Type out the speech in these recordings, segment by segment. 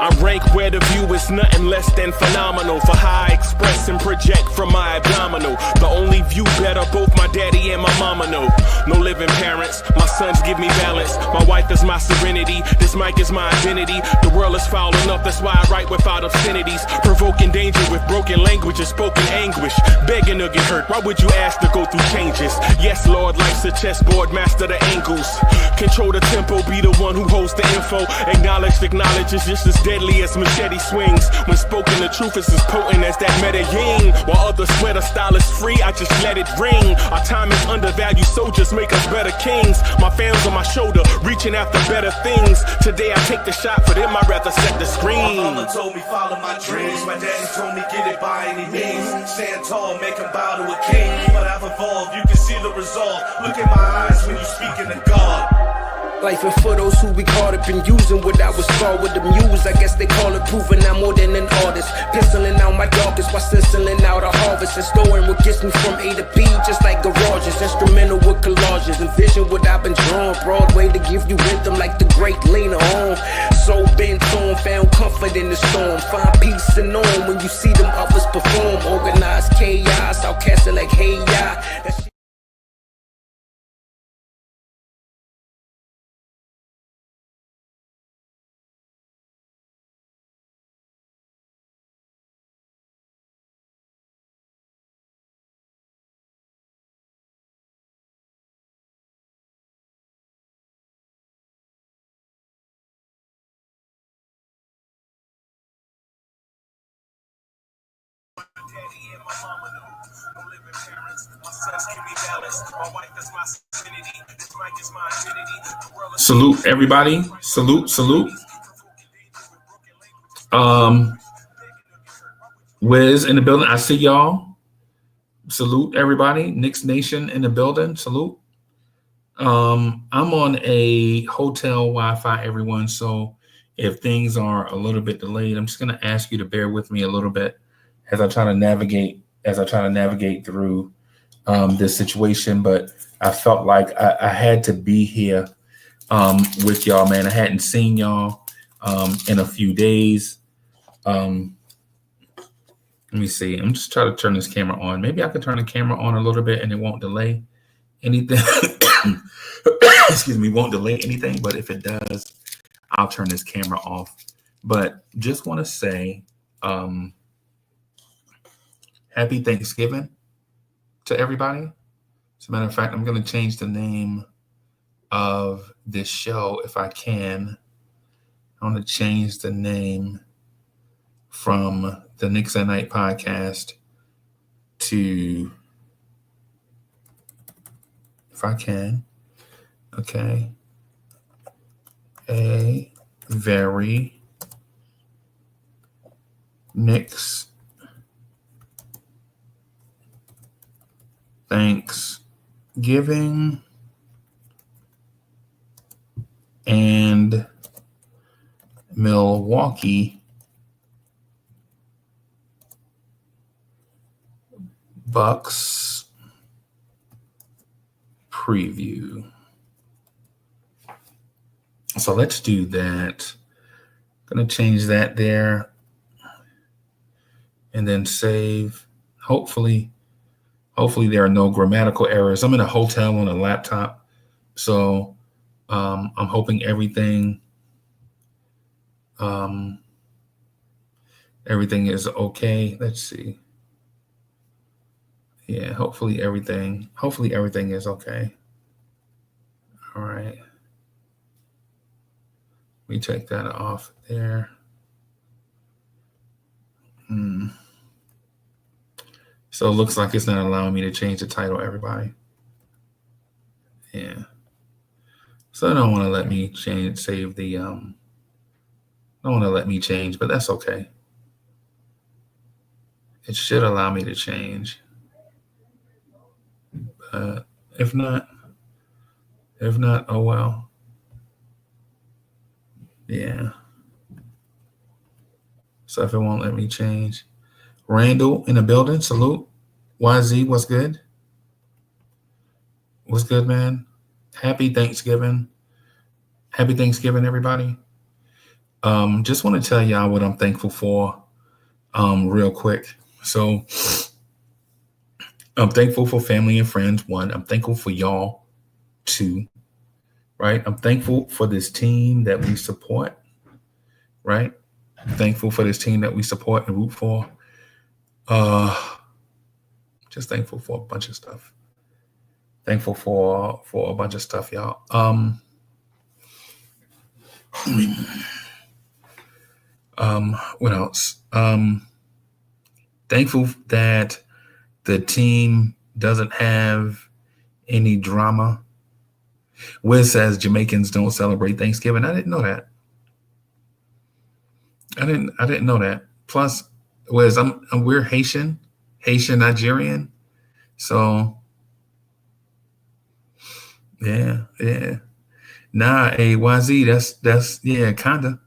I rank where the view is nothing less than phenomenal. For how I express and project from my abdominal. The only view better, both my daddy and my mama know. No living parents, my sons give me balance. My wife is my serenity, this mic is my identity. The world is foul enough, that's why I write without obscenities. Provoking danger with broken language and spoken anguish. Begging to get hurt, why would you ask to go through changes? Yes, Lord, life's a chessboard, master the angles. Control the tempo, be the one who holds the info. Acknowledge is just as deadly as machete swings. When spoken, the truth is as potent as that Medellin. While others swear the style is free, I just let it ring. Our time is undervalued, soldiers make us better kings. My fams on my shoulder, reaching after better things. Today I take the shot, for them I'd rather set the screen. My mama told me follow my dreams. My daddy told me get it by any means. Stand tall, make him bow to a king. But I've evolved, you can see the resolve. Look in my eyes when you speaking to God. Life and for those who we caught up in using what I was scarred with the muse. I guess they call it proving I'm more than an artist. Penciling out my darkest while stenciling out a harvest. And storing what gets me from A to B, just like garages. Instrumental with collages. Envision what I've been drawn. Broadway to give you rhythm like the great Lena Horne. So bent on, found comfort in the storm. Find peace and on when you see them others perform. Organized chaos, I'll cast it like hey ya. Salute everybody. Salute. Wiz in the building. I see y'all. Salute everybody. Knicks Nation in the building. Salute. I'm on a hotel Wi-Fi, everyone. So if things are a little bit delayed, I'm just gonna ask you to bear with me a little bit as I try to navigate through this situation. But I felt like I had to be here with y'all, man. I hadn't seen y'all in a few days. Let me see. I'm just trying to turn this camera on. Maybe I could turn the camera on a little bit and it won't delay anything. Excuse me, won't delay anything. But if it does, I'll turn this camera off. But just want to say happy Thanksgiving to everybody. As a matter of fact, I'm going to change the name of this show if I can. I want to change the name from the Knicks at Night podcast to, if I can, okay, a very Knicks Thanksgiving and Milwaukee Bucks preview. So let's do that. I'm going to change that there and then save. Hopefully there are no grammatical errors. I'm in a hotel on a laptop, so I'm hoping everything is okay. Let's see. Yeah, hopefully everything is okay. All right. Let me take that off there. So it looks like it's not allowing me to change the title, everybody. Yeah. So I don't want to let me change, don't want to let me change, but that's okay. It should allow me to change. But if not, oh well. Yeah. So if it won't let me change. Randall in the building, salute. YZ, what's good? What's good, man? Happy Thanksgiving. Happy Thanksgiving, everybody. Just want to tell y'all what I'm thankful for, real quick. So I'm thankful for family and friends. One, I'm thankful for y'all. Two, right? I'm thankful for this team that we support, right? I'm thankful for this team that we support and root for. Just thankful for a bunch of stuff. Thankful for a bunch of stuff, y'all. What else? Thankful that the team doesn't have any drama. Wiz says Jamaicans don't celebrate Thanksgiving. I didn't know that. I didn't know that. Plus, Wiz, we're Haitian Nigerian. So yeah. Nah, YZ, that's yeah, kinda.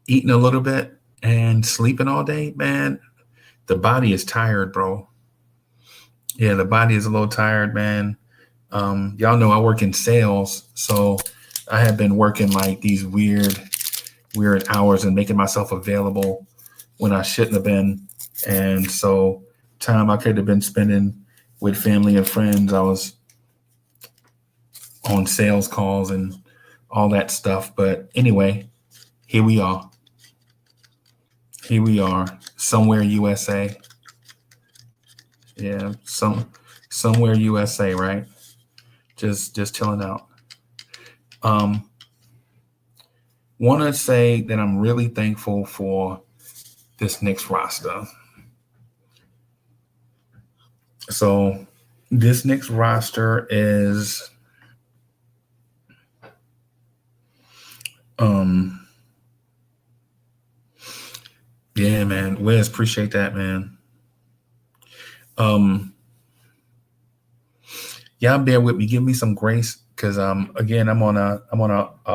Eating a little bit and sleeping all day, man. The body is tired, bro. Yeah, the body is a little tired, man. Y'all know I work in sales, so I have been working like these weird hours and making myself available when I shouldn't have been. And so time I could have been spending with family and friends, I was on sales calls and all that stuff. But anyway, here we are. Somewhere USA. Yeah, somewhere USA, right? Just chilling out. Want to say that I'm really thankful for this Knicks roster. So this Knicks roster is yeah, man. Wes, appreciate that, man. Y'all bear with me. Give me some grace, because again, I'm on a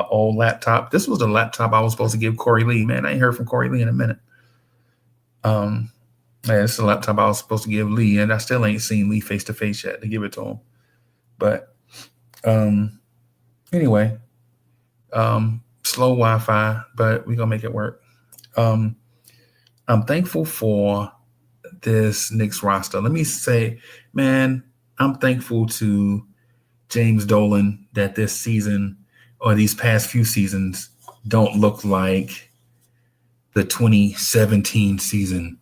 old laptop. This was the laptop I was supposed to give Corey Lee. Man, I ain't heard from Corey Lee in a minute. Yeah, this is the laptop I was supposed to give Lee, and I still ain't seen Lee face to face yet to give it to him. But anyway, slow Wi-Fi, but we're gonna make it work. I'm thankful for this Knicks roster. Let me say, man, I'm thankful to James Dolan that this season or these past few seasons don't look like the 2017 season,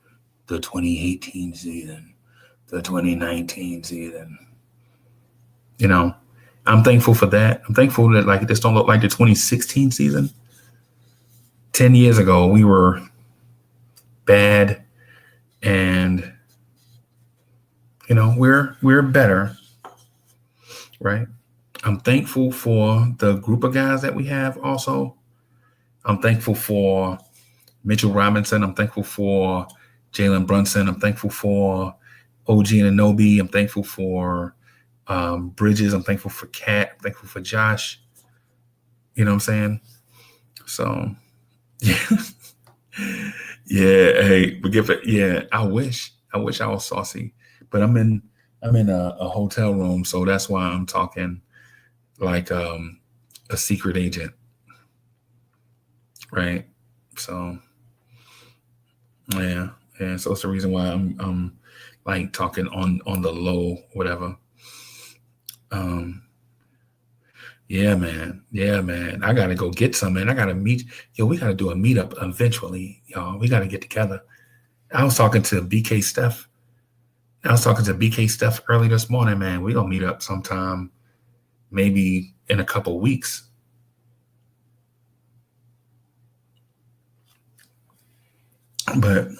the 2018 season, the 2019 season. You know, I'm thankful for that. I'm thankful that like it just don't look like the 2016 season. 10 years ago, we were bad, and you know, we're better, right? I'm thankful for the group of guys that we have also. I'm thankful for Mitchell Robinson. I'm thankful for Jalen Brunson. I'm thankful for OG Anunoby. I'm thankful for Bridges. I'm thankful for Kat. I'm thankful for Josh. You know what I'm saying? So, yeah. Yeah, hey, forgive it. Yeah, I wish I was saucy, but I'm in a hotel room, so that's why I'm talking like a secret agent, right? So yeah. So it's the reason why I'm like talking on the low, whatever. Yeah, man. I gotta go get some, man. I gotta meet. We gotta do a meetup eventually, y'all. We gotta get together. I was talking to BK Steph early this morning, man. We gonna meet up sometime, maybe in a couple weeks. But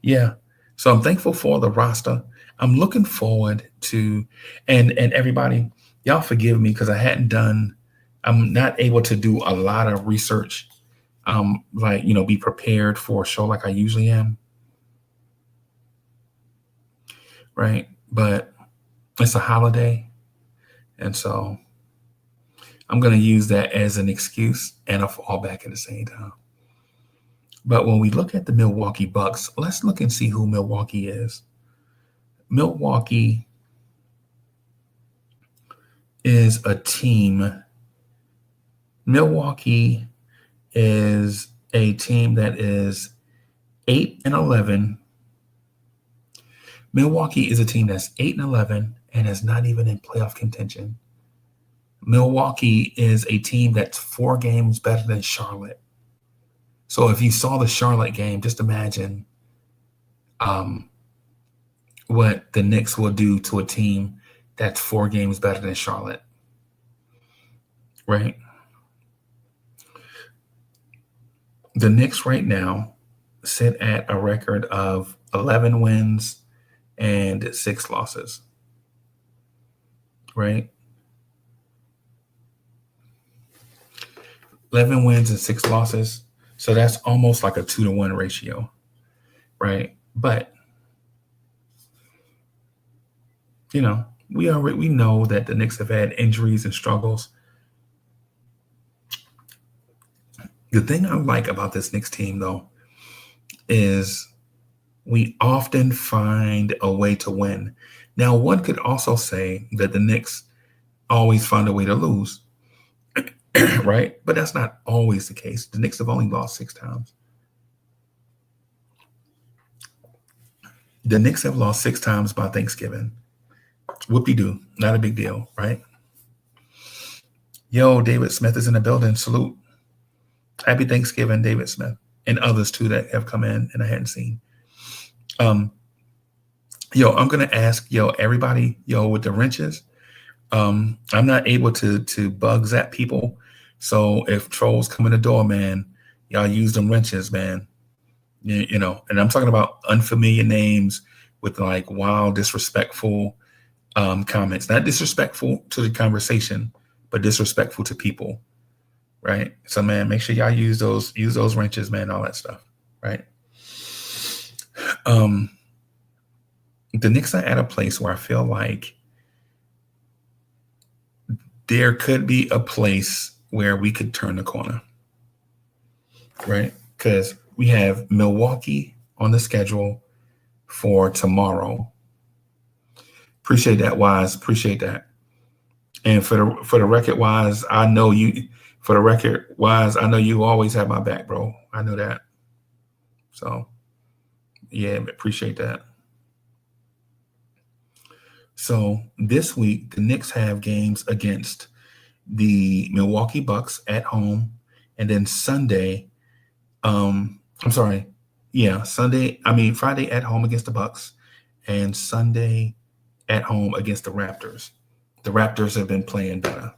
yeah. So I'm thankful for the roster. I'm looking forward to, and everybody, y'all forgive me because I'm not able to do a lot of research, like, be prepared for a show like I usually am. Right. But it's a holiday. And so I'm going to use that as an excuse and a fallback at the same time. But when we look at the Milwaukee Bucks, let's look and see who Milwaukee is. Milwaukee is a team. Milwaukee is a team that is 8-11. Milwaukee is a team that's 8-11 and is not even in playoff contention. Milwaukee is a team that's 4 games better than Charlotte. So if you saw the Charlotte game, just imagine what the Knicks will do to a team that's 4 games better than Charlotte. Right? The Knicks right now sit at a record of 11 wins and 6 losses. Right? 11 wins and 6 losses. So that's almost like a 2-to-1 ratio. Right? But we know that the Knicks have had injuries and struggles. The thing I like about this Knicks team, though, is we often find a way to win. Now, one could also say that the Knicks always find a way to lose, right? But that's not always the case. The Knicks have only lost 6 times. The Knicks have lost 6 times by Thanksgiving. Whoop-de-doo. Not a big deal, right? Yo, David Smith is in the building. Salute. Happy Thanksgiving, David Smith, and others too that have come in and I hadn't seen. I'm gonna ask everybody with the wrenches. I'm not able to bug zap people, so if trolls come in the door, man, y'all use them wrenches, man. And I'm talking about unfamiliar names with like wild, disrespectful comments, not disrespectful to the conversation, but disrespectful to people. Right. So, man, make sure y'all use those wrenches, man, all that stuff. Right. The Knicks are at a place where I feel like there could be a place where we could turn the corner. Right. Because we have Milwaukee on the schedule for tomorrow. Appreciate that, Wise. Appreciate that. And for the record, Wise, I know you. For the record, Wise, I know you always have my back, bro. I know that. So, yeah, appreciate that. So this week, the Knicks have games against the Milwaukee Bucks at home, and then Friday at home against the Bucks, and Sunday at home against the Raptors. The Raptors have been playing better.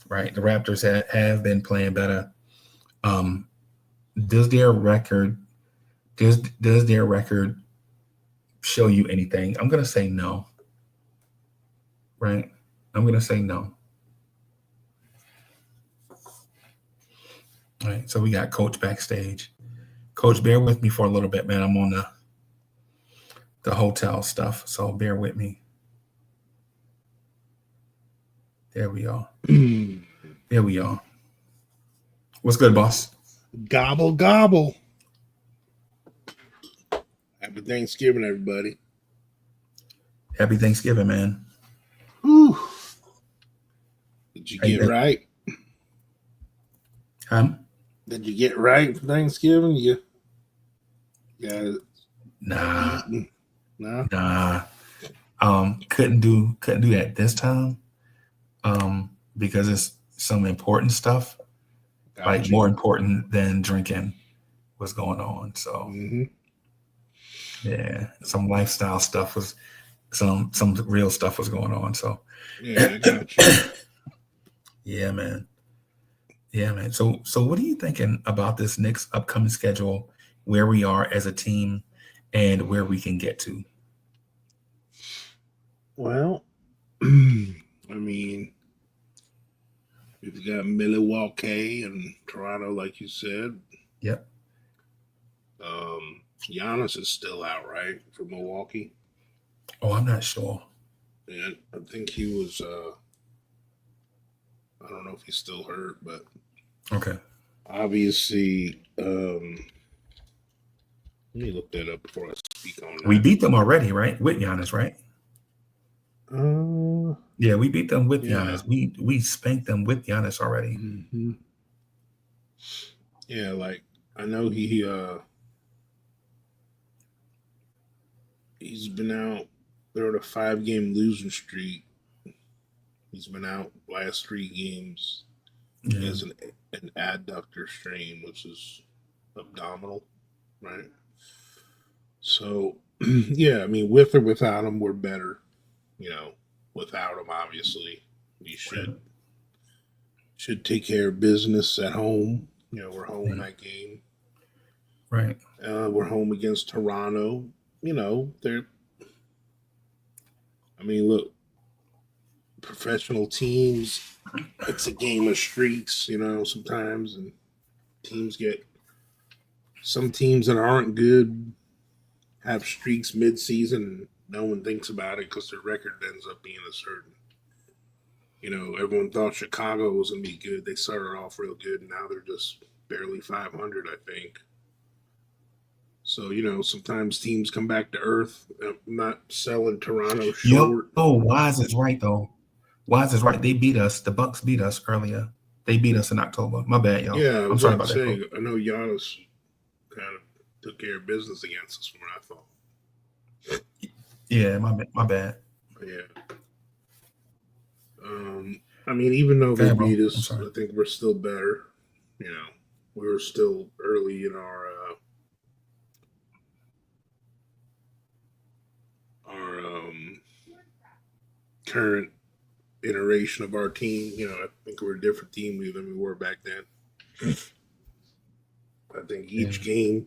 Right, the Raptors have been playing better. Does their record show you anything? I'm gonna say no. Right, I'm gonna say no. All right, so we got Coach backstage. Coach, bear with me for a little bit, man. I'm on the hotel stuff, so bear with me. There we are. There we are. What's good, boss? Gobble, gobble. Happy Thanksgiving, everybody. Happy Thanksgiving, man. Whew. Did you get right? Did you get right for Thanksgiving? You got it. Nah. No? Nah. Couldn't do that this time. Because it's some important stuff, like more important than drinking, was going on. So yeah, some lifestyle stuff was some real stuff was going on. So yeah, I got you. Yeah, man. So what are you thinking about this Knicks upcoming schedule, where we are as a team and where we can get to? Well, I mean, we've got Milwaukee and Toronto, like you said. Yep. Giannis is still out, right, for Milwaukee? Oh, I'm not sure. Yeah, I think he was. I don't know if he's still hurt, but okay. Obviously, let me look that up before I speak on that. We beat them already, right? With Giannis, right? Yeah, we beat them with Yeah. Giannis. We spanked them with Giannis already. Mm-hmm. Yeah, like I know he's been out. They're on a 5-game losing streak. He's been out last 3 games. He Yeah, has an adductor strain, which is abdominal, right? So, yeah, I mean, with or without him, we're better. You know, without him, obviously, we should take care of business at home. You know, we're home that game. right. We're home against Toronto. You know, they're. I mean, look, professional teams. It's a game of streaks. You know, sometimes, and teams get some teams that aren't good have streaks mid-season. And no one thinks about it because their record ends up being a certain. You know, everyone thought Chicago was going to be good. They started off real good, and now they're just barely 500, I think. So, you know, sometimes teams come back to earth. I'm not selling Toronto short. Oh, Wise is right though. Wise is right. They beat us. The Bucks beat us earlier. They beat us in October. My bad, y'all. Yeah, I I'm was sorry about about to that. say, Bro. I know Giannis kind of took care of business against us from what I thought. Yeah, my bad. But yeah. I mean, even though they Bad, bro. beat I'm us, sorry. I think we're still better. You know, we were still early in our current iteration of our team. You know, I think we're a different team than we were back then. I think each game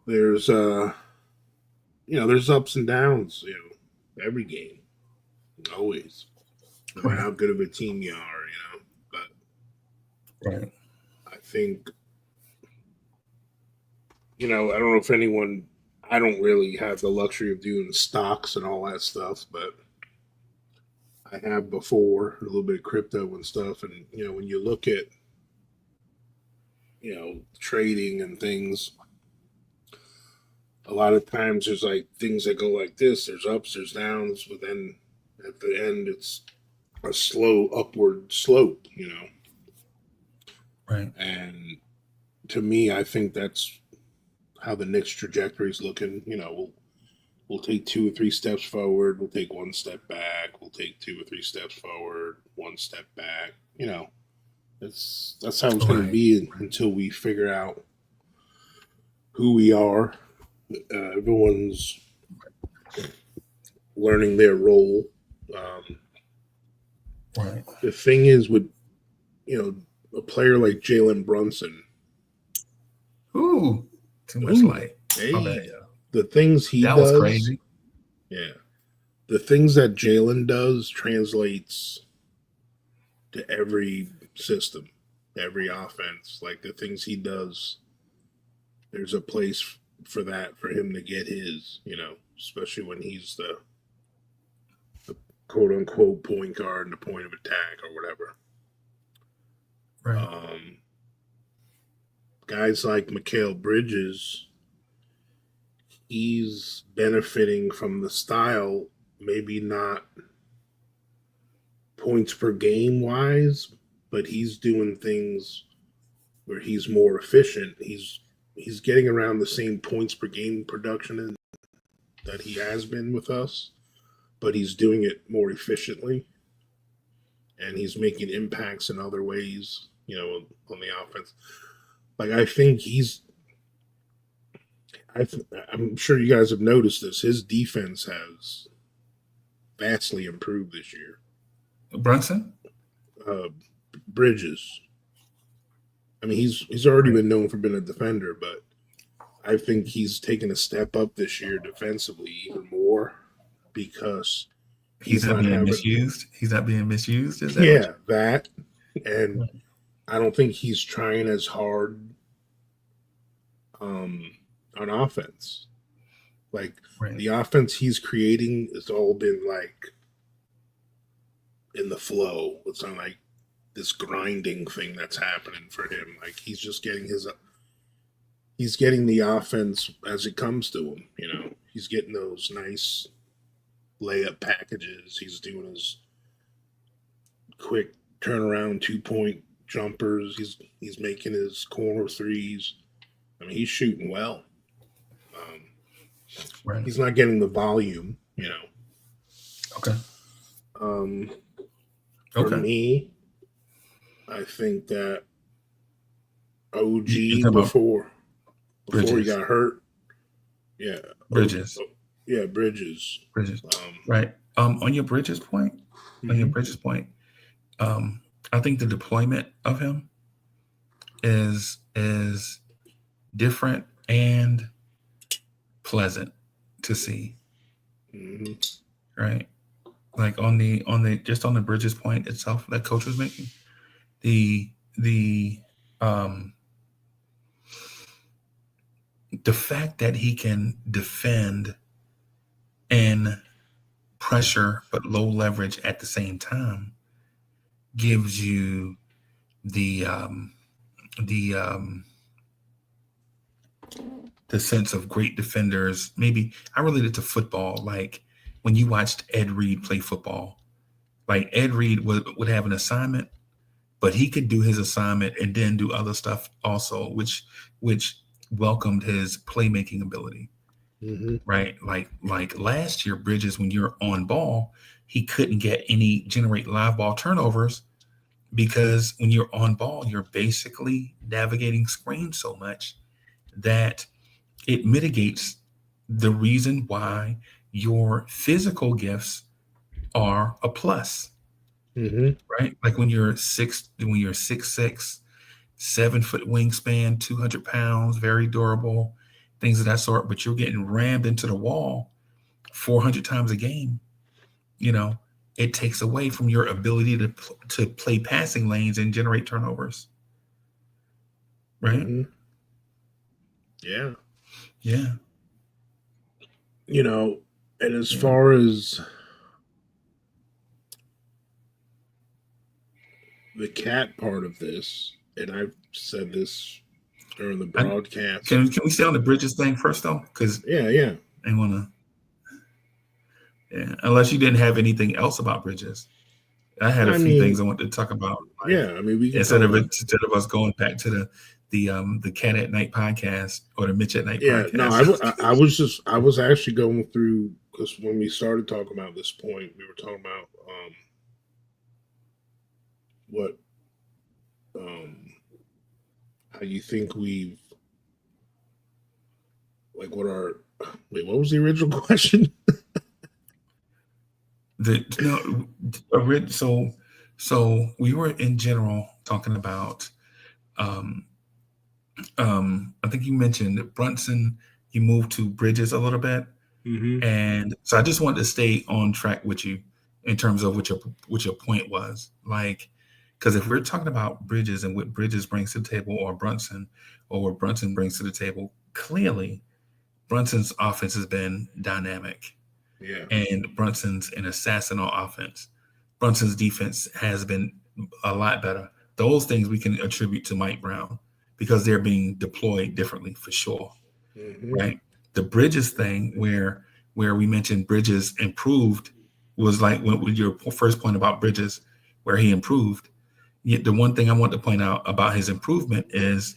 there's there's ups and downs. You know, every game, always. No matter how good of a team you are, you know. But Right. I think, you know, I don't know if anyone. I don't really have the luxury of doing stocks and all that stuff, but I have before a little bit of crypto and stuff. And you know, when you look at trading and things, a lot of times there's like things that go like this. There's ups, there's downs, but then at the end it's a slow upward slope. You know, Right. and to me, I think that's how the Knicks trajectory is looking. You know, we'll take 2 or 3 steps forward. We'll take 1 step back. We'll take 2 or 3 steps forward. 1 step back. You know, that's how it's going to be until we figure out who we are. Everyone's learning their role. Right. The thing is, with a player like Jalen Brunson. Ooh, too much light. Hey, My bad, yeah. the things he That does. was crazy. Yeah. The things that Jalen does translates to every system, every offense. Like the things he does, there's a place for that, for him to get his, you know, especially when he's the quote unquote point guard and the point of attack or whatever. Right. Guys like Mikal Bridges, he's benefiting from the style, maybe not points per game wise, but he's doing things where he's more efficient. He's getting around the same points per game production that he has been with us, but he's doing it more efficiently, and he's making impacts in other ways, you know, on the offense. Like I think I'm sure you guys have noticed this. His defense has vastly improved this year. Brunson? Bridges. I mean, he's already been known for being a defender, but I think he's taken a step up this year defensively even more because He's not being misused. He's not being misused. Is that? Yeah, that. And I don't think he's trying as hard on offense. Like the offense he's creating has all been like in the flow. It's not like this grinding thing that's happening for him. Like he's just getting the offense as it comes to him, you know. He's getting those nice layup packages. He's doing his quick turnaround 2-point jumpers. He's making his corner threes. I mean, he's shooting well. Um, Right. he's not getting the volume, you know. Okay. For Okay. me, I think that You OG talking about before he Bridges? got hurt, yeah, Bridges. yeah, Bridges. Bridges. Um, Right. On your Bridges point, on your mhm, Bridges point, I think the deployment of him is different and pleasant to see. mhm, Right. Like on the Bridges point itself that coach was making, the um the fact that he can defend and pressure but low leverage at the same time gives you the um the um the sense of great defenders. Maybe I relate it to football, like when you watched Ed Reed play football. Like Ed Reed would have an assignment, but he could do his assignment and then do other stuff also, which welcomed his playmaking ability, mhm, right? Like last year, Bridges, when you're on ball, he couldn't generate live ball turnovers because when you're on ball, you're basically navigating screens so much that it mitigates the reason why your physical gifts are a plus, mhm, right? Like when you're 6'6", 7-foot wingspan, 200 pounds, very durable, things of that sort, but you're getting rammed into the wall 400 times a game, you know, it takes away from your ability to play passing lanes and generate turnovers, right? mhm. Yeah, Yeah, you know, and as yeah. far as the cat part of this, and I've said this during the I, broadcast. can we stay on the Bridges thing first though? Because Yeah, yeah. I want to, yeah. Unless you didn't have anything else about Bridges, I had a I few things mean, I wanted to talk about. Like yeah. I mean, we can talk about. instead of us going back to the Cat at Night podcast or the Mitch at Night Yeah, no. podcast. I was actually going through because when we started talking about this point, we were talking about what um how you think we've like what our wait, what was the original question? The no, so we were in general talking about um I think you mentioned Brunson. You moved to Bridges a little bit, Mm-hmm. and so I just wanted to stay on track with you in terms of what your point was. Like, because if we're talking about Bridges and what Bridges brings to the table, or what Brunson brings to the table, clearly Brunson's offense has been dynamic, Yeah. and Brunson's an assassin on offense. Brunson's defense has been a lot better. Those things we can attribute to Mike Brown because they're being deployed differently for sure, Mm-hmm. right? The Bridges thing, where we mentioned Bridges improved, was like with your first point about Bridges, where he improved. Yet the one thing I want to point out about his improvement is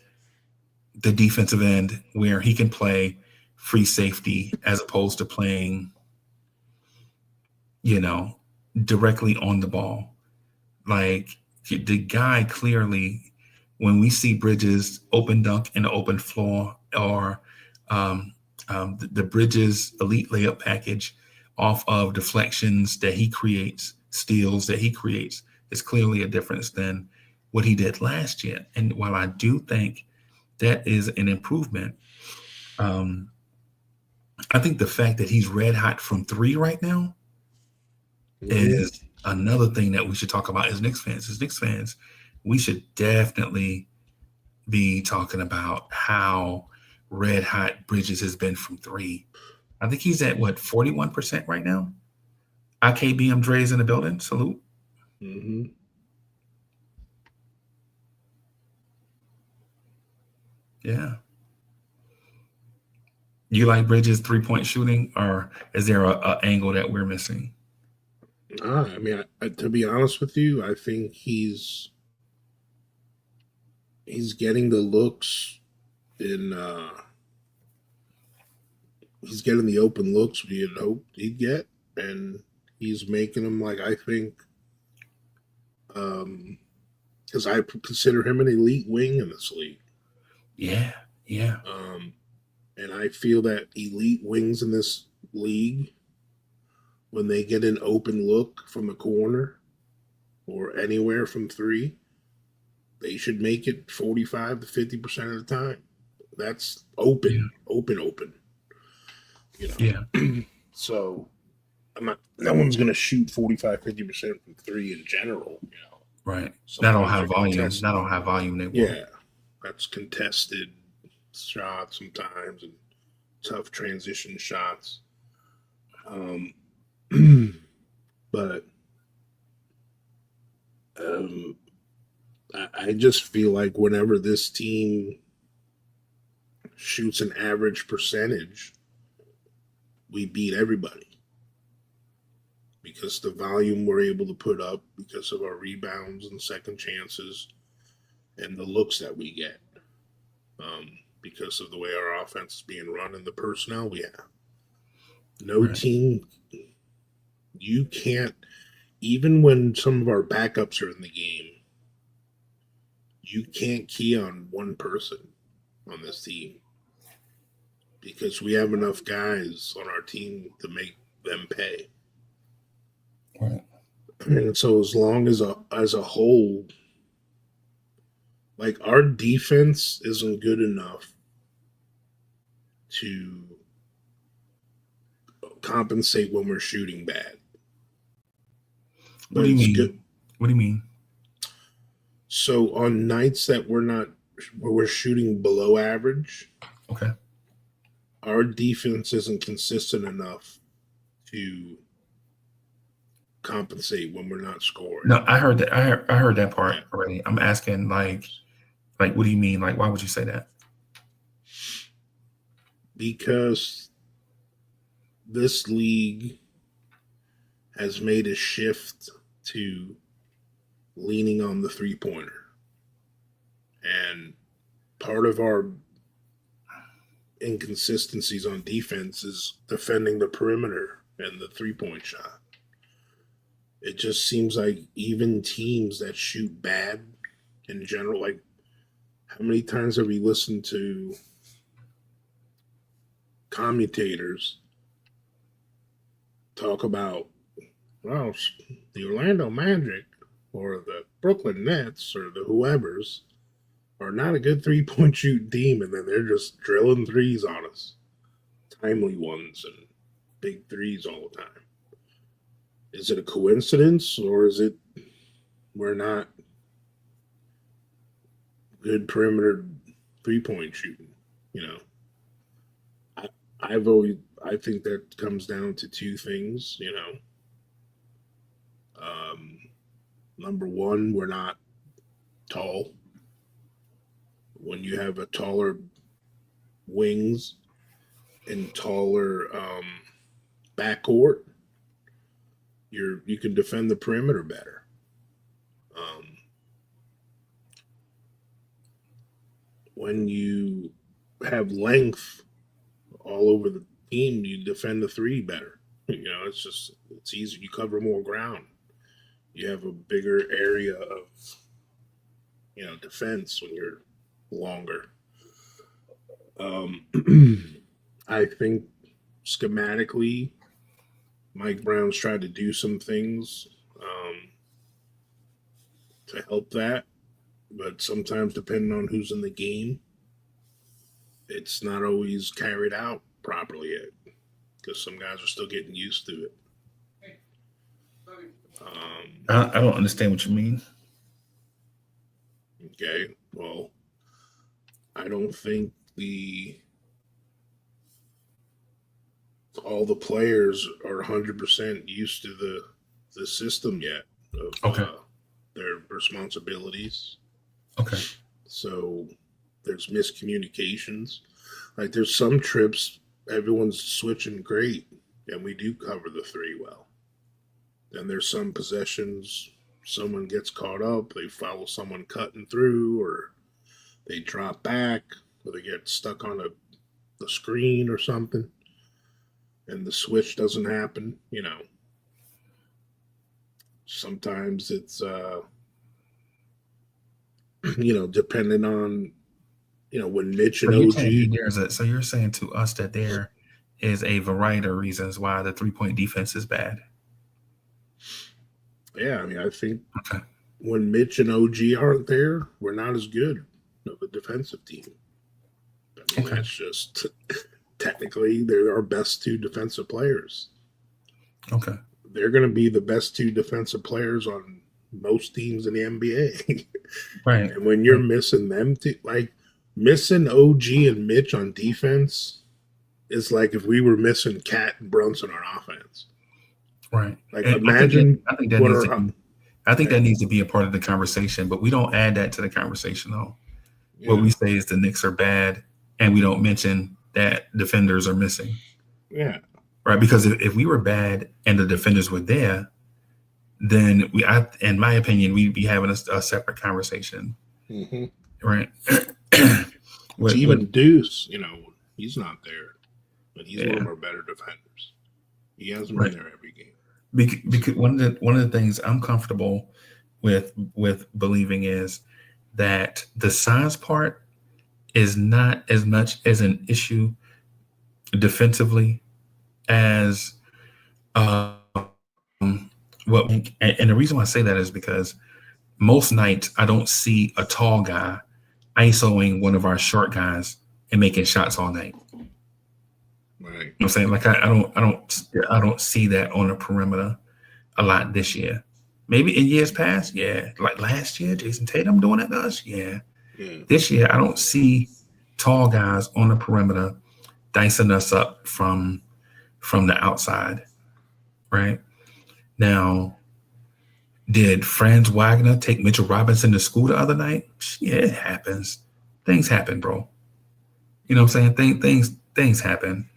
the defensive end, where he can play free safety as opposed to playing, you know, directly on the ball. Like the guy clearly, when we see Bridges open dunk in the open floor, or the Bridges elite layup package off of deflections that he creates, steals that he creates, is clearly a difference than what he did last year. And while I do think that is an improvement, um, I think the fact that he's red hot from three right now Mm-hmm. is another thing that we should talk about as Knicks fans. As Knicks fans, we should definitely be talking about how red hot Bridges has been from three. I think he's at what, 41% right now? IKBM Dre's in the building. Salute. Mm-hmm. Yeah. You like Bridges' 3-point shooting, or is there a angle that we're missing? I mean, to be honest with you, I think he's getting the looks in. He's getting the open looks we had hoped he'd get, and he's making them, like, I think, because I consider him an elite wing in this league. Yeah. And I feel that elite wings in this league, when they get an open look from the corner or anywhere from three, they should make it 45 to 50% of the time. That's open. You know? Yeah. So no one's going to shoot 45, 50% from three in general. You know? Right. Sometimes That don't have they're volume. contested. That don't have volume. They will. Yeah, that's contested shots sometimes and tough transition shots. But I just feel like whenever this team shoots an average percentage, we beat everybody because the volume we're able to put up because of our rebounds and second chances and the looks that we get, because of the way our offense is being run and the personnel we have. No team, you can't, even when some of our backups are in the game, you can't key on one person on this team because we have enough guys on our team to make them pay. Right. And so as long as a whole, like, our defense isn't good enough to compensate when we're shooting bad. What do you mean? Good. What do you mean? So on nights that where we're shooting below average, Okay. our defense isn't consistent enough to compensate when we're not scoring. No, I heard that. I heard that part already. I'm asking, like, what do you mean? Like, why would you say that? Because this league has made a shift to leaning on the three-pointer. And part of our inconsistencies on defense is defending the perimeter and the three-point shot. It just seems like even teams that shoot bad in general, like, how many times have we listened to commentators talk about, well, the Orlando Magic or the Brooklyn Nets or the whoever's are not a good three-point shooting team, and then they're just drilling threes on us, timely ones and big threes all the time. Is it a coincidence, or is it we're not good perimeter three-point shooting? You know, I think that comes down to two things. You know, number one, we're not tall. When you have a taller wings and taller backcourt, you can defend the perimeter better. When you have length all over the team, you defend the three better. You know, it's easier. You cover more ground. You have a bigger area of, you know, defense when you're longer. I think schematically, Mike Brown's tried to do some things to help that, but sometimes depending on who's in the game, it's not always carried out properly yet because some guys are still getting used to it. I don't understand what you mean. Okay, well, I don't think all the players are 100% used to the system yet of their responsibilities. Okay. So there's miscommunications. Like, there's some trips everyone's switching great, and we do cover the three well. Then there's some possessions, someone gets caught up, they follow someone cutting through, or they drop back, or they get stuck on the screen or something, and the switch doesn't happen. Sometimes it's depending on when Mitch and OG. So you're saying to us that there is a variety of reasons why the 3-point defense is bad. Yeah, I mean, I think when Mitch and OG aren't there, we're not as good of a defensive team. I mean, that's just technically they're our best two defensive players. Okay. They're going to be the best two defensive players on most teams in the NBA. Right. And when you're missing them, like missing OG and Mitch on defense is like if we were missing Cat and Brunson on offense. Right. Like imagine I think that needs to be a part of the conversation, but we don't add that to the conversation though. Yeah. What we say is the Knicks are bad, and we don't mention that defenders are missing. Yeah. Right. Because if we were bad and the defenders were there, then in my opinion, we'd be having a separate conversation. Mm-hmm. Right. Even Deuce, he's not there, but he's one of our better defenders. He hasn't been there every game. Because one of the things I'm comfortable with believing is that the size part is not as much as an issue defensively as and the reason why I say that is because most nights I don't see a tall guy isoing one of our short guys and making shots all night. Right. You know what I'm saying? Like I don't see that on the perimeter a lot this year. Maybe in years past, yeah. Like last year, Jason Tatum doing it to us, yeah. This year, I don't see tall guys on the perimeter dicing us up from the outside. Right? Now, did Franz Wagner take Mitchell Robinson to school the other night? Yeah, it happens. Things happen, bro. You know what I'm saying? Things happen.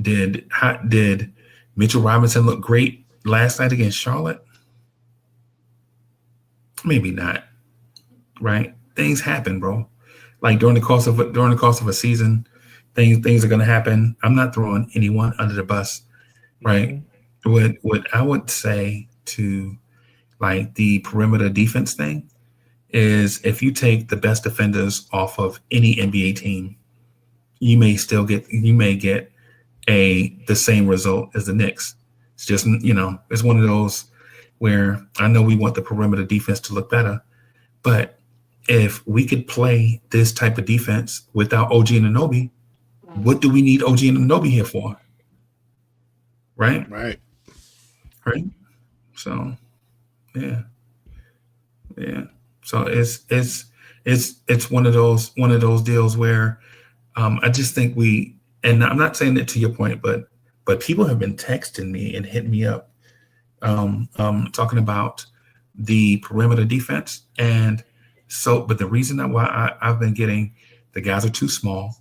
Did Mitchell Robinson look great last night against Charlotte? Maybe not. Right? Things happen, bro. Like during the course of a season, things are going to happen. I'm not throwing anyone under the bus. Right? What I would say to like the perimeter defense thing is if you take the best defenders off of any NBA team, you may get the same result as the Knicks. It's just, it's one of those where I know we want the perimeter defense to look better, but if we could play this type of defense without OG and Anunoby, what do we need OG and Anunoby here for? Right? Right. So, yeah. So it's one of those deals where I just think and I'm not saying that to your point, but people have been texting me and hitting me up talking about the perimeter defense. And so, but the reason why I've been getting the guys are too small,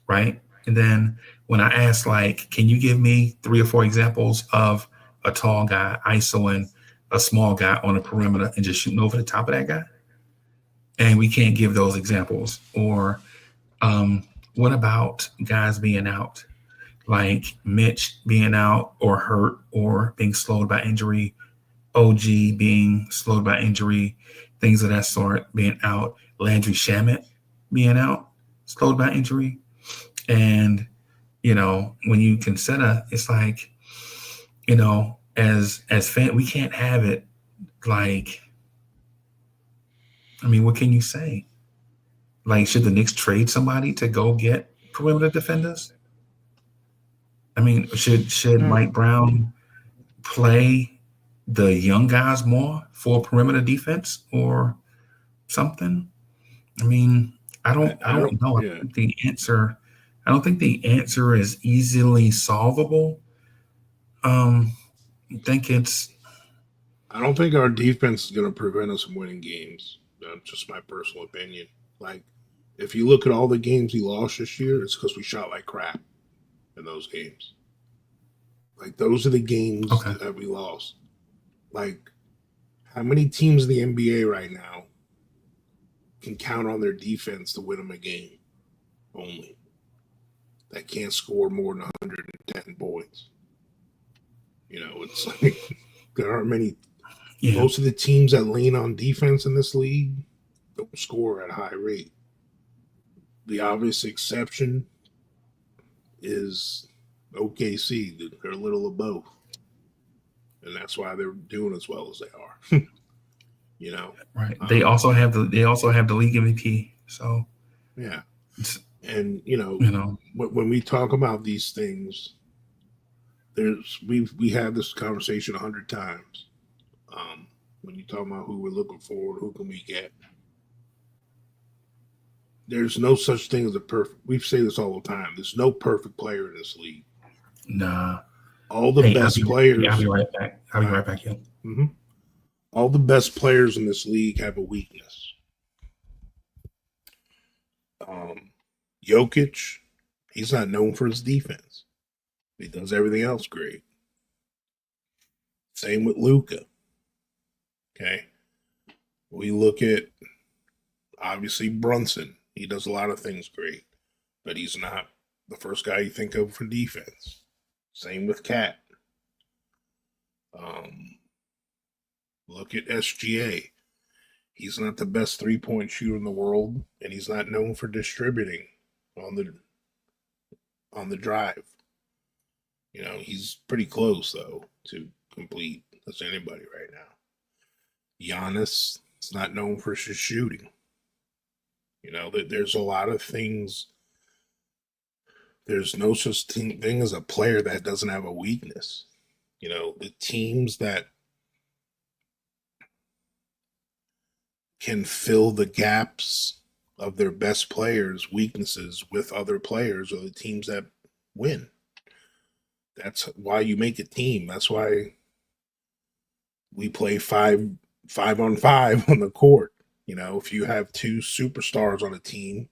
right? And then when I ask, like, can you give me 3 or 4 examples of a tall guy isoing a small guy on a perimeter and just shooting over the top of that guy? And we can't give those examples. Or what about guys being out? Like Mitch being out or hurt or being slowed by injury, OG being slowed by injury, things of that sort, being out, Landry Shamet being out, slowed by injury. And, when you consider, it's like, as fan, we can't have it like, I mean, what can you say? Like, should the Knicks trade somebody to go get perimeter defenders? I mean, should Mike Brown play the young guys more for perimeter defense or something? I mean, I don't know. Yeah. I don't think the answer is easily solvable. I don't think our defense is going to prevent us from winning games. That's just my personal opinion. Like, If you look at all the games we lost this year, it's because we shot like crap in those games. Like, those are the games Okay. that we lost. Like, how many teams in the NBA right now can count on their defense to win them a game only? That can't score more than 110 points. You know, it's like there aren't many. Yeah. Most of the teams that lean on defense in this league don't score at a high rate. The obvious exception is OKC. They're a little of both. And that's why they're doing as well as they are. You know, Right. They also have the league MVP. So yeah. it's, And when we talk about these things, we had this conversation 100 times. When you talk about who we're looking for, who can we get? There's no such thing as a perfect. We say this all the time. There's no perfect player in this league. nah. All the best players. Yeah, I'll be right back. Yeah. Mm-hmm. All the best players in this league have a weakness. Jokic, he's not known for his defense. He does everything else great. Same with Luka. Okay. We look at, obviously, Brunson. He does a lot of things great, but he's not the first guy you think of for defense. Same with Cat. Look at SGA. He's not the best three-point shooter in the world, and he's not known for distributing on the drive. You know, he's pretty close, though, to complete as anybody right now. Giannis is not known for his shooting. You know, there's a lot of things. There's no such thing as a player that doesn't have a weakness. You know, the teams that can fill the gaps of their best players' weaknesses with other players are the teams that win. That's why you make a team. That's why we play 5-on-5 on the court. You know, if you have two superstars on a team,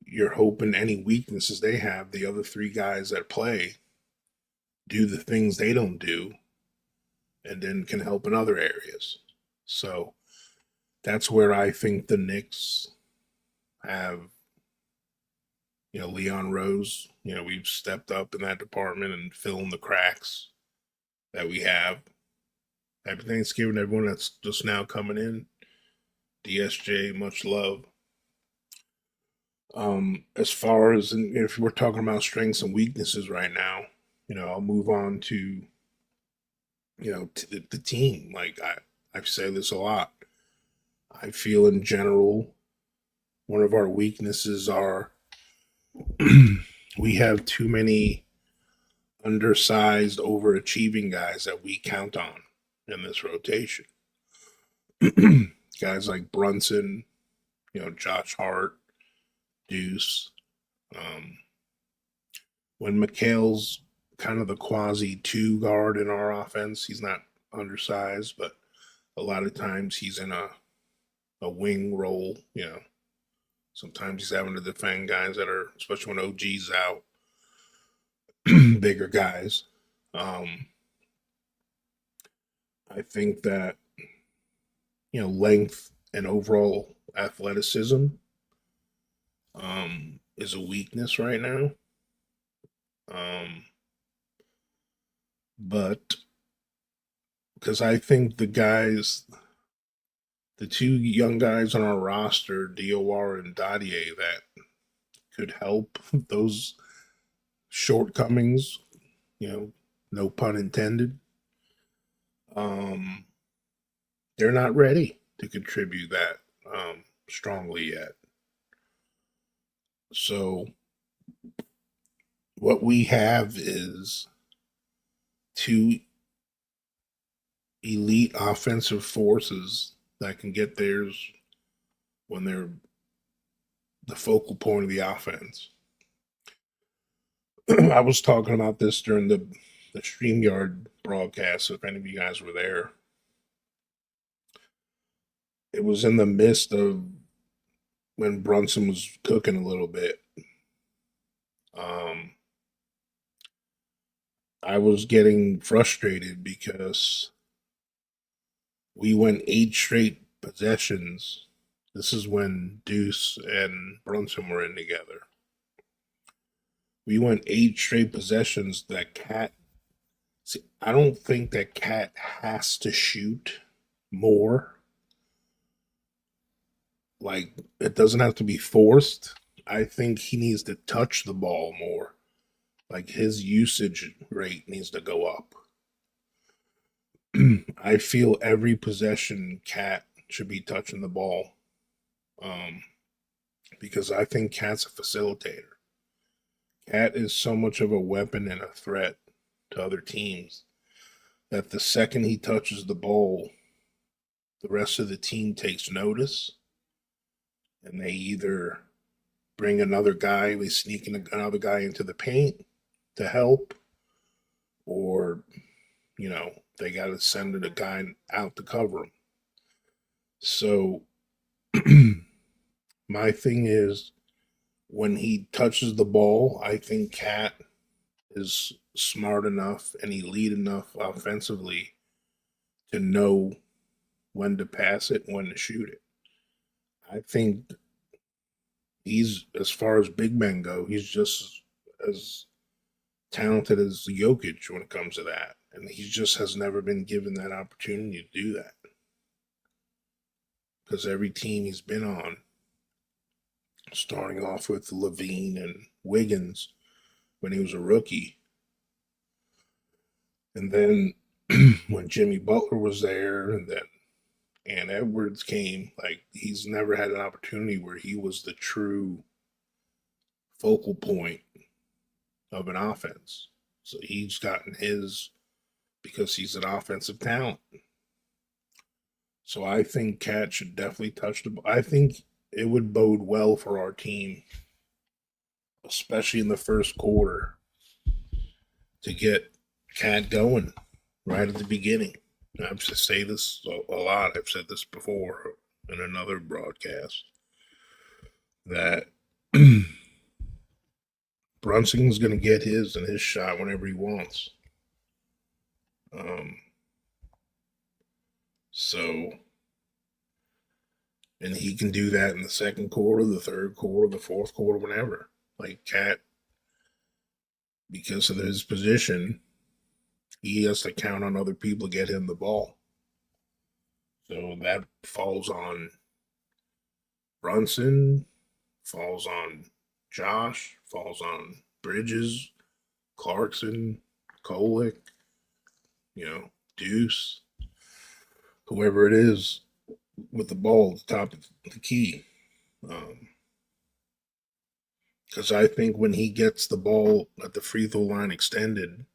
you're hoping any weaknesses they have, the other three guys that play do the things they don't do and then can help in other areas. So that's where I think the Knicks have, Leon Rose, we've stepped up in that department and filling the cracks that we have. Happy Thanksgiving to everyone that's just now coming in. DSJ, much love. As far as if we're talking about strengths and weaknesses right now, I'll move on to, to the team. Like I've said this a lot. I feel in general, one of our weaknesses are we have too many undersized, overachieving guys that we count on in this rotation. Guys like Brunson, Josh Hart, Deuce. When McHale's kind of the quasi two guard in our offense, he's not undersized, but a lot of times he's in a wing role, Sometimes he's having to defend guys that are, especially when OG's out, bigger guys. I think that, length and overall athleticism is a weakness right now. But because I think the two young guys on our roster, Diawara and Dadier, that could help those shortcomings, no pun intended. They're not ready to contribute that strongly yet. So what we have is two elite offensive forces that can get theirs when they're the focal point of the offense. I was talking about this during the StreamYard broadcast, if any of you guys were there. It was in the midst of when Brunson was cooking a little bit. I was getting frustrated because we went 8 straight possessions. This is when Deuce and Brunson were in together. We went 8 straight possessions that Cat. See, I don't think that Cat has to shoot more. Like, it doesn't have to be forced. I think he needs to touch the ball more. Like, his usage rate needs to go up. I feel every possession Cat should be touching the ball. Because I think Cat's a facilitator. Cat is so much of a weapon and a threat to other teams that the second he touches the ball, the rest of the team takes notice and they either bring another guy, they sneak another guy into the paint to help, or, they got to send a guy out to cover him. So, my thing is, when he touches the ball, I think Cat is smart enough and elite enough offensively to know when to pass it and when to shoot it. I think he's, as far as big men go, he's just as talented as Jokic when it comes to that. And he just has never been given that opportunity to do that. Because every team he's been on, starting off with Levine and Wiggins when he was a rookie, and then when Jimmy Butler was there, and then and Edwards came, like, he's never had an opportunity where he was the true focal point of an offense. So he's gotten his because he's an offensive talent. So I think Cat should definitely touch the ball. I think it would bode well for our team, especially in the first quarter, to get Cat going right at the beginning. I say this a lot. I've said this before in another broadcast that Brunson's going to get his and his shot whenever he wants. And he can do that in the second quarter, the third quarter, the fourth quarter, whenever. Like Cat, because of his position, he has to count on other people to get him the ball. So that falls on Brunson, falls on Josh, falls on Bridges, Clarkson, Kolick, Deuce, whoever it is with the ball at the top of the key. Because I think when he gets the ball at the free throw line extended,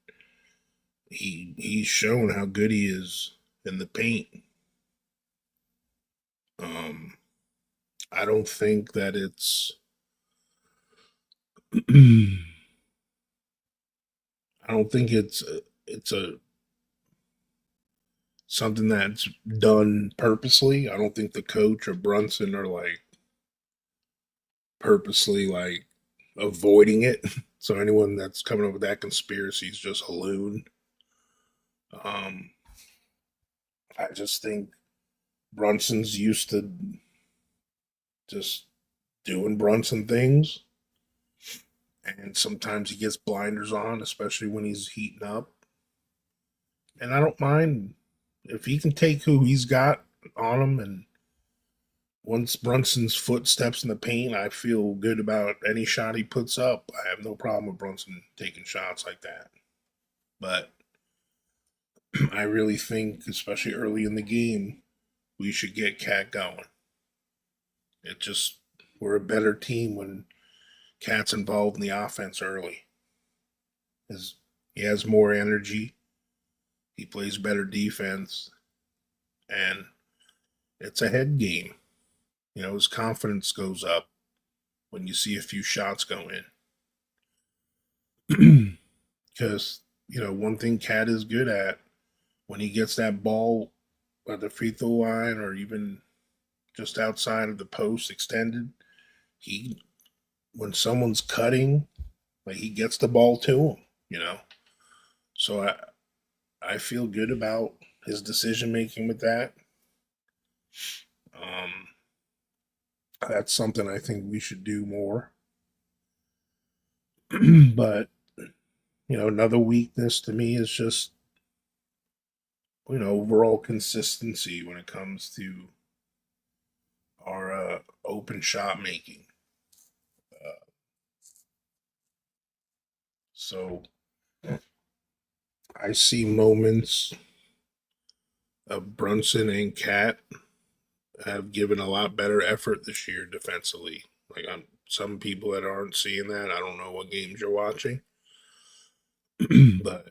he's shown how good he is in the paint. I don't think that it's I don't think it's a something that's done purposely. I don't think the coach or Brunson are like purposely like avoiding it. So anyone that's coming up with that conspiracy is just a loon. I just think Brunson's used to just doing Brunson things. And sometimes he gets blinders on, especially when he's heating up. And I don't mind if he can take who he's got on him. And once Brunson's foot steps in the paint, I feel good about any shot he puts up. I have no problem with Brunson taking shots like that. But I really think, especially early in the game, we should get Cat going. We're a better team when Cat's involved in the offense early. He has more energy. He plays better defense. And it's a head game. His confidence goes up when you see a few shots go in. Because, one thing Cat is good at, when he gets that ball at the free throw line or even just outside of the post extended, when someone's cutting, like he gets the ball to him. So I feel good about his decision making with that. That's something I think we should do more. But another weakness to me is just overall consistency when it comes to our open shot making. So I see moments of Brunson and Cat have given a lot better effort this year defensively. Like some people that aren't seeing that, I don't know what games you're watching, but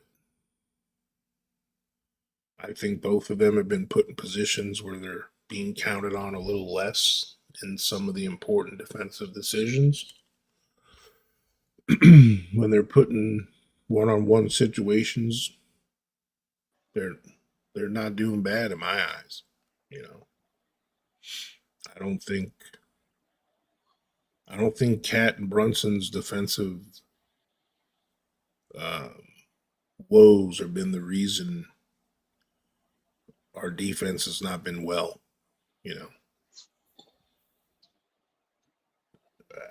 I think both of them have been put in positions where they're being counted on a little less in some of the important defensive decisions. When they're put in one-on-one situations, they're not doing bad in my eyes. I don't think Cat and Brunson's defensive woes have been the reason our defense has not been well.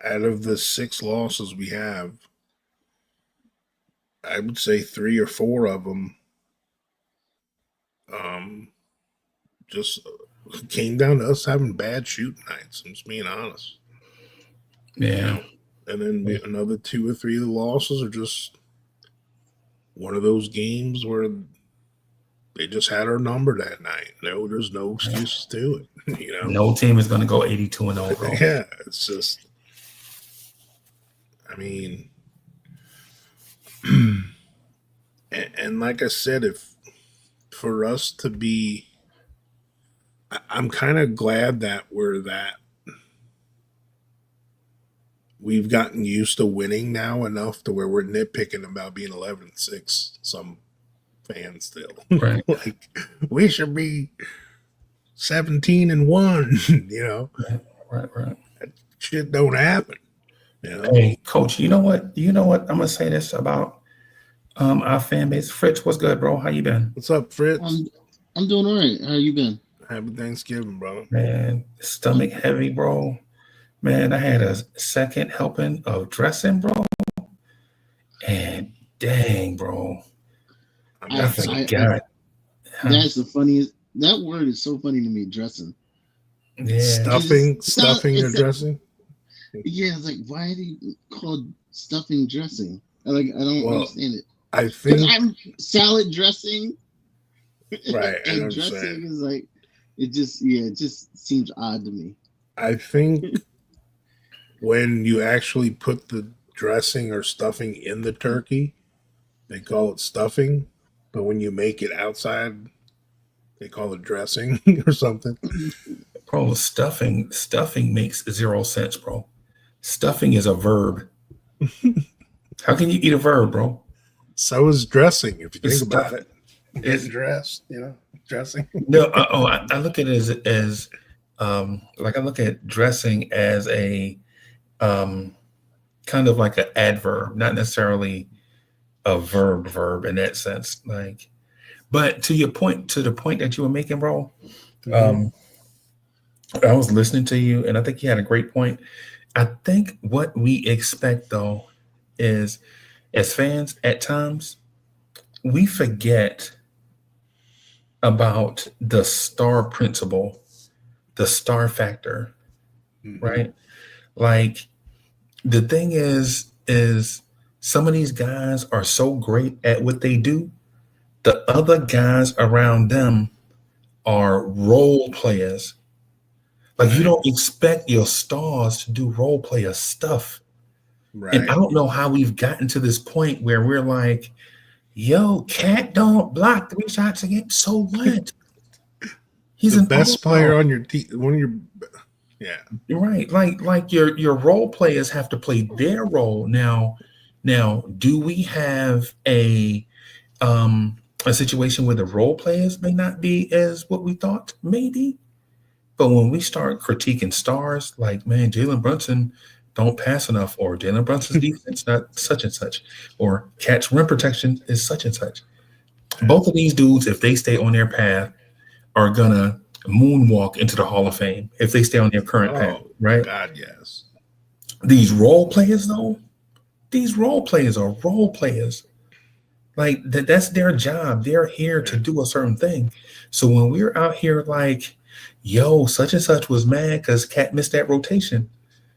Out of the 6 losses we have, I would say 3 or 4 of them just came down to us having bad shooting nights. I'm just being honest. Yeah. And then another 2 or 3 of the losses are just one of those games where they just had our number that night. No, there's no excuses to it. No team is going to go 82-0, bro. Yeah, it's just, I mean, and like I said, if for us to be, I'm kind of glad that we've gotten used to winning now enough to where we're nitpicking about being 11-6. Some fans still, Right? Like we should be 17-1. Right. That shit don't happen. Hey, Coach, you know what? I'm gonna say this about our fan base. Fritz, what's good, bro? How you been? What's up, Fritz? I'm doing all right. How you been? Happy Thanksgiving, brother. Man, stomach heavy, bro. Man, I had a second helping of dressing, bro. And dang, bro, I forgot. That's the funniest. That word is so funny to me. Dressing. Yeah. Stuffing or dressing. Yeah, it's like, why do you call stuffing dressing? I don't understand it. I think I'm salad dressing. Right. And dressing is like, it just seems odd to me. I think when you actually put the dressing or stuffing in the turkey, they call it stuffing. But when you make it outside, they call it dressing or something. Bro, stuffing makes 0 sense, bro. Stuffing is a verb. How can you eat a verb, bro? So is dressing, if you think about it. It's Getting dressed, dressing. No, I look at it as like I look at dressing as a kind of like an adverb, not necessarily a verb in that sense. Like, but to the point that you were making, bro, I was listening to you and I think you had a great point. I think what we expect though is, as fans, at times we forget about the star principle, the star factor, right? Like, the thing is some of these guys are so great at what they do, the other guys around them are role players. Like, you don't expect your stars to do role player stuff. Right. And I don't know how we've gotten to this point where we're like, yo, Cat don't block 3 shots a game. So what? He's the an best player on your team. Yeah. You're right. Like your role players have to play their role. Now, do we have a situation where the role players may not be as what we thought? Maybe. But when we start critiquing stars, like, man, Jalen Brunson don't pass enough, or Jalen Brunson's defense not such and such, or catch rim protection is such and such. Both of these dudes, if they stay on their path, are gonna moonwalk into the Hall of Fame if they stay on their current path, right? God, yes. These role players, though, these role players are role players. Like that's their job. They're here to do a certain thing. So when we're out here like, yo, such and such was mad because Cat missed that rotation.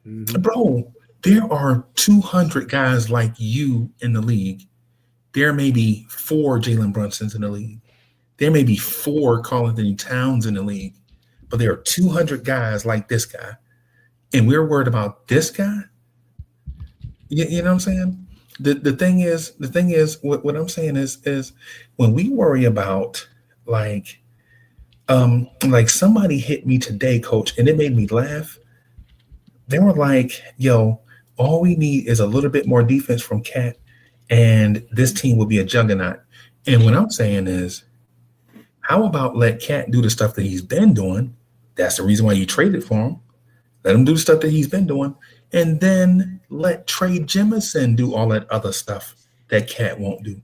Bro, there are 200 guys like you in the league. There may be 4 Jalen Brunsons in the league. There may be 4 Karl Anthony Towns in the league. But there are 200 guys like this guy. And we're worried about this guy? You know what I'm saying? The thing is, what I'm saying is when we worry about like somebody hit me today, coach, and it made me laugh. They were like, yo, all we need is a little bit more defense from Cat, and this team will be a juggernaut. And what I'm saying is, how about let Cat do the stuff that he's been doing? That's the reason why you traded for him. Let him do the stuff that he's been doing. And then let Trey Jemison do all that other stuff that Cat won't do.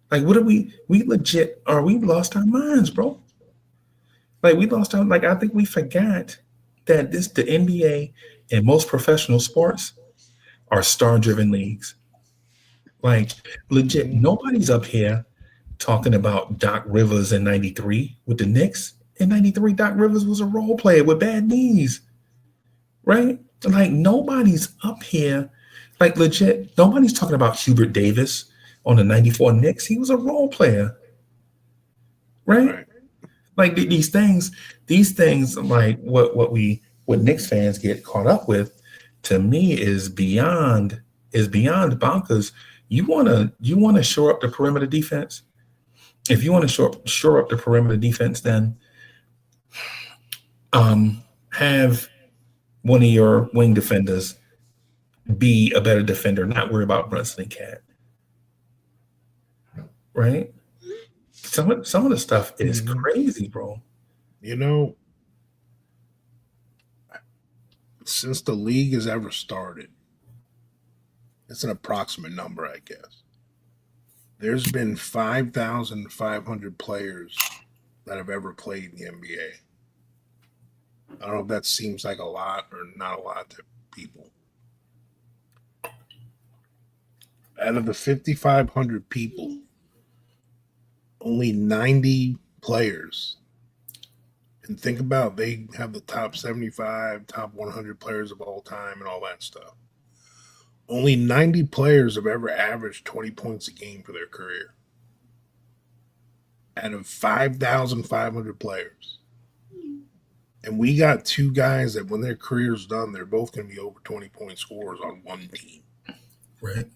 Like, what are we legit, we lost our minds, bro. Like, I think we forgot that the NBA and most professional sports are star-driven leagues. Like, legit, nobody's up here talking about Doc Rivers in 93 with the Knicks. In 93, Doc Rivers was a role player with bad knees, right? Like, nobody's up here, like, legit, nobody's talking about Hubert Davis on the 94 Knicks. He was a role player, right? Like, these things, like, what Knicks fans get caught up with, to me, is beyond bonkers. You wanna shore up the perimeter defense? If you want to shore up the perimeter defense, then have one of your wing defenders be a better defender, not worry about Brunson and Cat. Right? Some of the stuff is crazy, bro. You know, since the league has ever started, it's an approximate number, I guess. There's been 5,500 players that have ever played in the NBA. I don't know if that seems like a lot or not a lot to people. Out of the 5,500 people, only 90 players, and think about, they have the top 75, top 100 players of all time and all that stuff. Only 90 players have ever averaged 20 points a game for their career. Out of 5,500 players. And we got 2 guys that when their career's done, they're both going to be over 20-point scorers on one team. Right.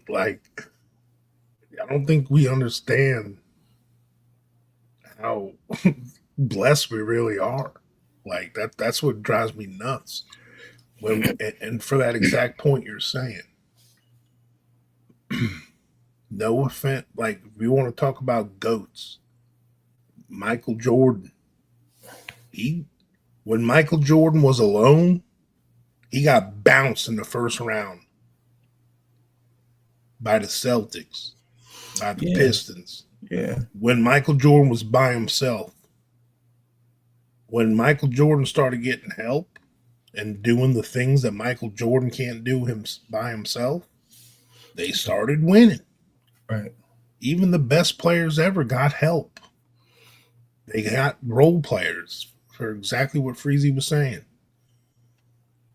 Like, I don't think we understand how blessed we really are. Like, that's what drives me nuts. And for that exact point you're saying, no offense, like, we want to talk about GOATs. Michael Jordan. When Michael Jordan was alone, he got bounced in the first round by the Celtics, by the Pistons. Yeah. When Michael Jordan was by himself, when Michael Jordan started getting help and doing the things that Michael Jordan can't do by himself, they started winning. Right. Even the best players ever got help. They got role players, for exactly what Freezy was saying.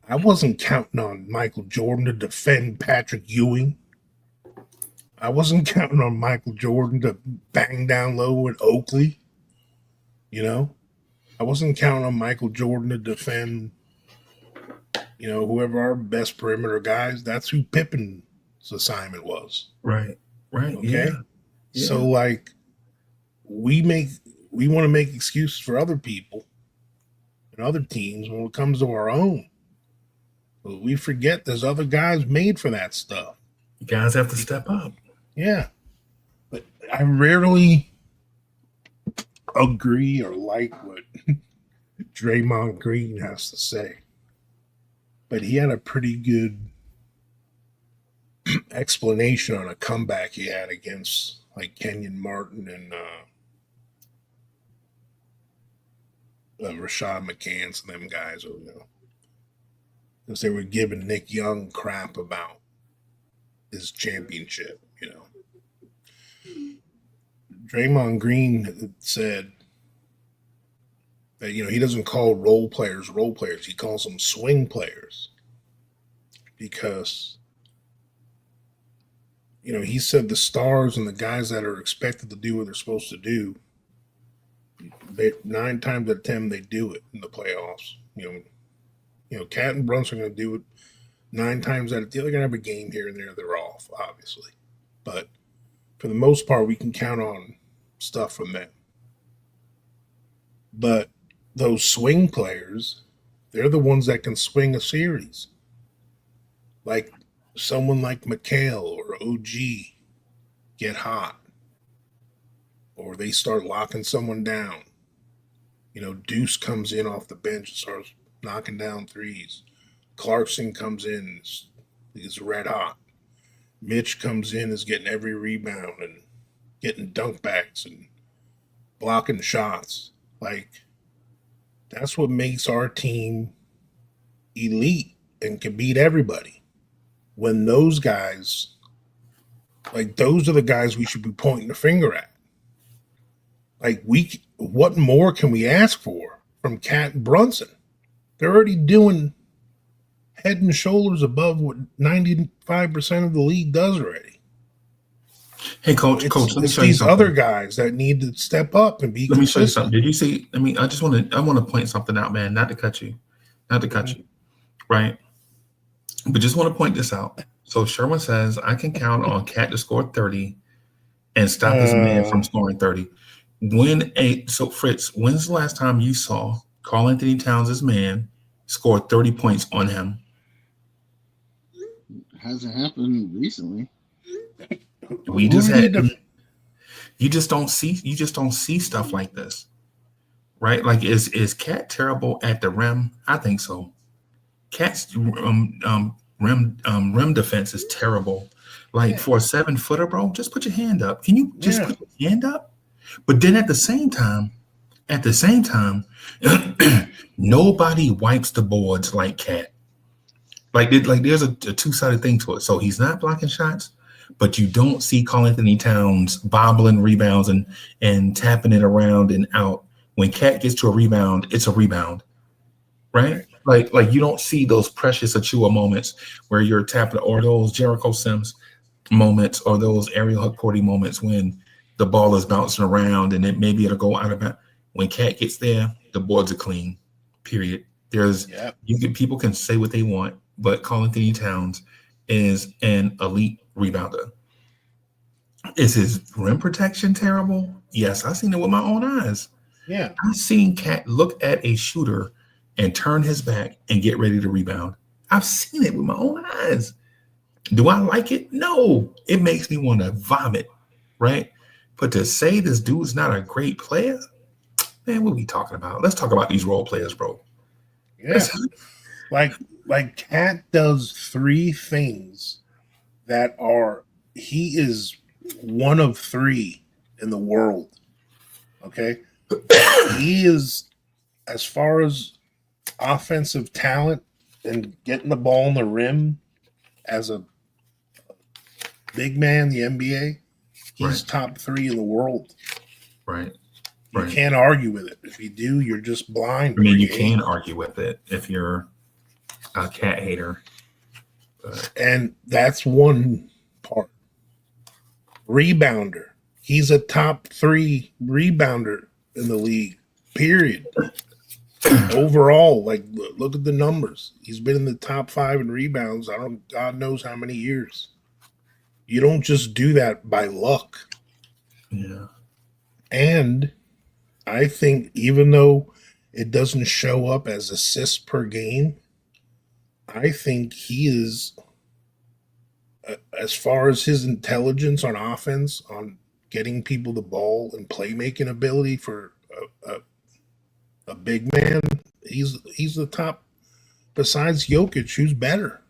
I wasn't counting on Michael Jordan to defend Patrick Ewing. I wasn't counting on Michael Jordan to bang down low with Oakley. You know? I wasn't counting on Michael Jordan to defend, whoever our best perimeter guys. That's who Pippen's assignment was. Right. Okay? Yeah. So, like, we want to make excuses for other people and other teams when it comes to our own. But we forget there's other guys made for that stuff. You guys have to step up. Yeah. But I rarely agree or like what Draymond Green has to say. But he had a pretty good explanation on a comeback he had against like Kenyon Martin and Rashad McCants and them guys, because they were giving Nick Young crap about his championship. Draymond Green said that he doesn't call role players. He calls them swing players because he said the stars and the guys that are expected to do what they're supposed to do, 9 times out of 10 they do it in the playoffs. Cat and Brunson are going to do it 9 times out of 10. They're going to have a game here and there they're off, obviously, but for the most part, we can count on stuff from them. But those swing players, they're the ones that can swing a series. Like someone like McHale or OG get hot, or they start locking someone down. Deuce comes in off the bench and starts knocking down threes. Clarkson comes in, is red hot. Mitch comes in, is getting every rebound and getting dunk backs and blocking shots. Like, that's what makes our team elite and can beat everybody. When those guys, those are the guys we should be pointing the finger at. What more can we ask for from Cat and Brunson? They're already doing head and shoulders above what 95% of the league does already. Hey, Coach, let me it's show you these something. other guys that need to step up and be Let me show you consistent. something. Did you see? I want to point something out, man. Not to cut you, right? But just want to point this out. So Sherman says, I can count on Cat to score 30 and stop his man from scoring 30. Fritz, when's the last time you saw Karl Anthony Towns' man score 30 points on him? Hasn't happened recently. You just don't see stuff like this, right? Like, is Cat terrible at the rim? I think so. Cat's rim defense is terrible. For a 7-footer, bro, just put your hand up. Can you just put your hand up? But then at the same time, nobody wipes the boards like Cat. There's a two-sided thing to it. So he's not blocking shots, but you don't see Karl Anthony Towns bobbling rebounds and tapping it around and out. When Cat gets to a rebound, it's a rebound, right? Like you don't see those Precious Achua moments where you're tapping, or those Jericho Sims moments, or those Ariel Hukporti moments when the ball is bouncing around and maybe it'll go out of bounds. When Cat gets there, the boards are clean. Period. People can say what they want, but Karl Anthony Towns is an elite rebounder. Is his rim protection terrible? Yes, I've seen it with my own eyes. Yeah, I've seen Cat look at a shooter and turn his back and get ready to rebound. I've seen it with my own eyes. Do I like it? No. It makes me want to vomit, right? But to say this dude's not a great player, man, what are we talking about? Let's talk about these role players, bro. Yeah. Like Cat does 3 things that he is one of 3 in the world. Okay. He is, as far as offensive talent and getting the ball in the rim as a big man in the NBA, he's top 3 in the world. Right. You can't argue with it. If you do, you're just blind. I mean, you can argue with it if you're a Cat hater. And that's one part. Rebounder. He's a top 3 rebounder in the league, period. Overall, look at the numbers. He's been in the top 5 in rebounds. God knows how many years. You don't just do that by luck. Yeah. And I think even though it doesn't show up as assists per game, I think he is, as far as his intelligence on offense, on getting people the ball and playmaking ability for a a big man. He's the top. Besides Jokic, who's better?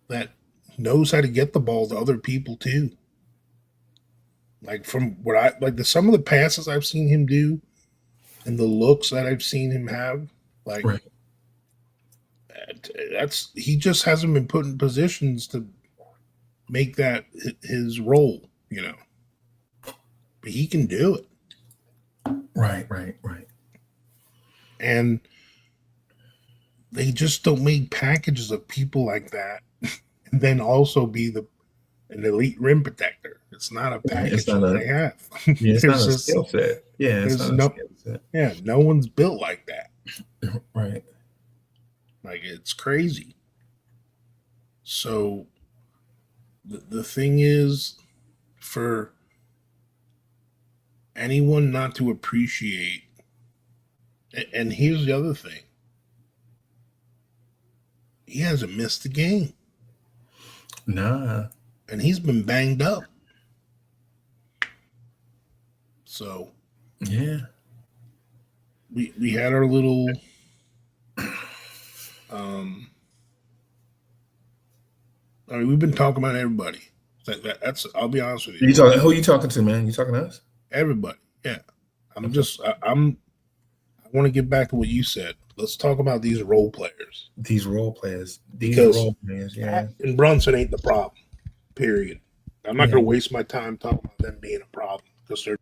That knows how to get the ball to other people too. Like from what I like, some of the passes I've seen him do, and the looks that I've seen him have, like Right. that's he just hasn't been put in positions to make that his role, But he can do it. Right. And they just don't make packages of people like that and then also be an elite rim protector. It's not a package that they have. Yeah, it's not a skill set. Yeah, it's not a skill set. Yeah, no one's built like that. Right. Like, it's crazy. So the thing is, for anyone not to appreciate, and here's the other thing, he hasn't missed a game. Nah. And he's been banged up. So yeah, we had our little I mean, we've been talking about everybody. That's I'll be honest with you. Who are you talking to, man? You talking to us? Everybody. Yeah. I want to get back to what you said. Let's talk about these role players. Yeah. And Brunson ain't the problem. Period. I'm not going to waste my time talking about them being a problem because they're.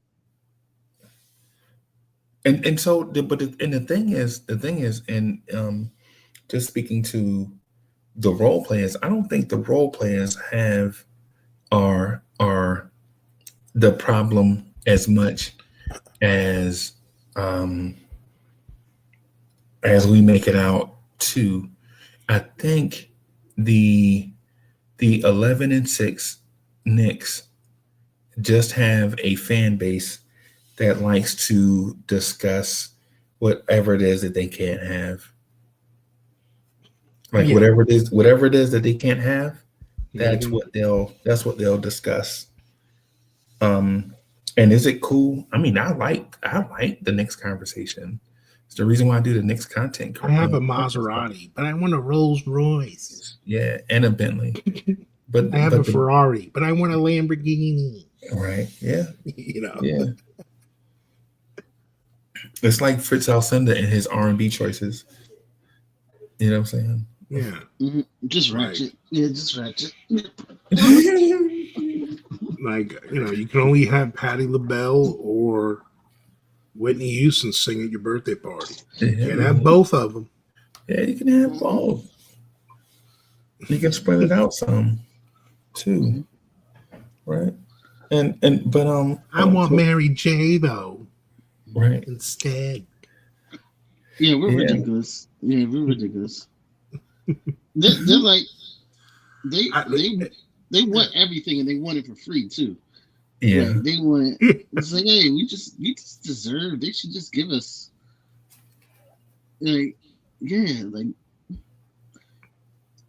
And so, the thing is, just speaking to the role players, I don't think the role players are the problem as much as we make it out to. I think the 11-6 Knicks just have a fan base that likes to discuss whatever it is that they can't have. Like whatever it is that they can't have, that's what they'll discuss. And is it cool? I mean, I like the Knicks conversation. It's the reason why I do the Knicks content. I have a Maserati, but I want a Rolls Royce. Yeah, and a Bentley. But I have a Ferrari, but I want a Lamborghini. Right. Yeah. Yeah. It's like Fritz Alcindor and his R&B choices. You know what I'm saying? Yeah. Mm-hmm. Just ratchet. Yeah, just ratchet. Like, you can only have Patti LaBelle or Whitney Houston sing at your birthday party. You can't have both of them. Yeah, you can have both. You can spread it out some too. Right. But I want Mary J though. Right. Instead. Yeah, we're ridiculous. Yeah, we're ridiculous. They're like they want everything and they want it for free too. Yeah. Like, they want it's like, hey, we just deserve. They should just give us like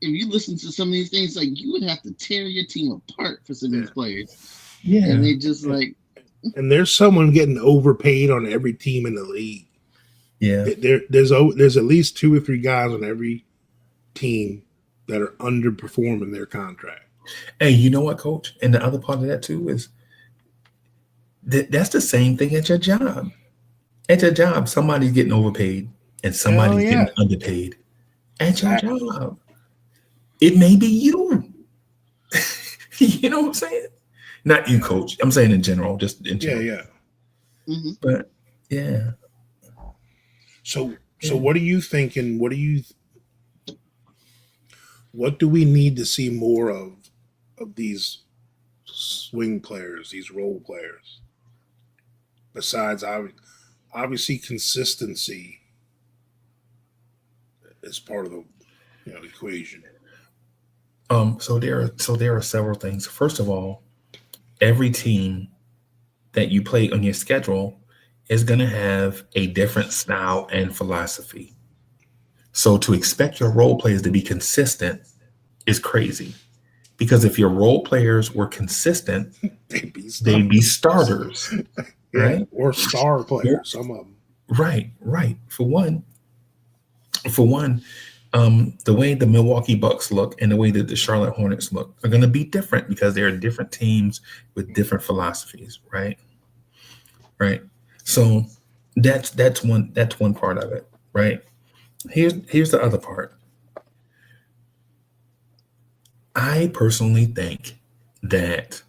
if you listen to some of these things, like you would have to tear your team apart for some of these players. Yeah. And they just like. And there's someone getting overpaid on every team in the league. Yeah. There's at least 2 or 3 guys on every team that are underperforming their contract. Hey, you know what, Coach? And the other part of that too is that's the same thing at your job. At your job, somebody's getting overpaid and somebody's getting underpaid. At your job. It may be you. You know what I'm saying? Not you, Coach. I'm saying in general, just in general. Yeah. Mm-hmm. But yeah. So what are you thinking? What do we need to see more of these swing players, these role players? Besides, obviously, consistency is part of the equation. So there are several things. First of all, every team that you play on your schedule is going to have a different style and philosophy. So to expect your role players to be consistent is crazy, because if your role players were consistent, they'd be starters, right? Or star players, some of them. Right. For one, the way the Milwaukee Bucks look and the way that the Charlotte Hornets look are going to be different because they're different teams with different philosophies, right? Right. So that's one part of it, right? Here's the other part. I personally think that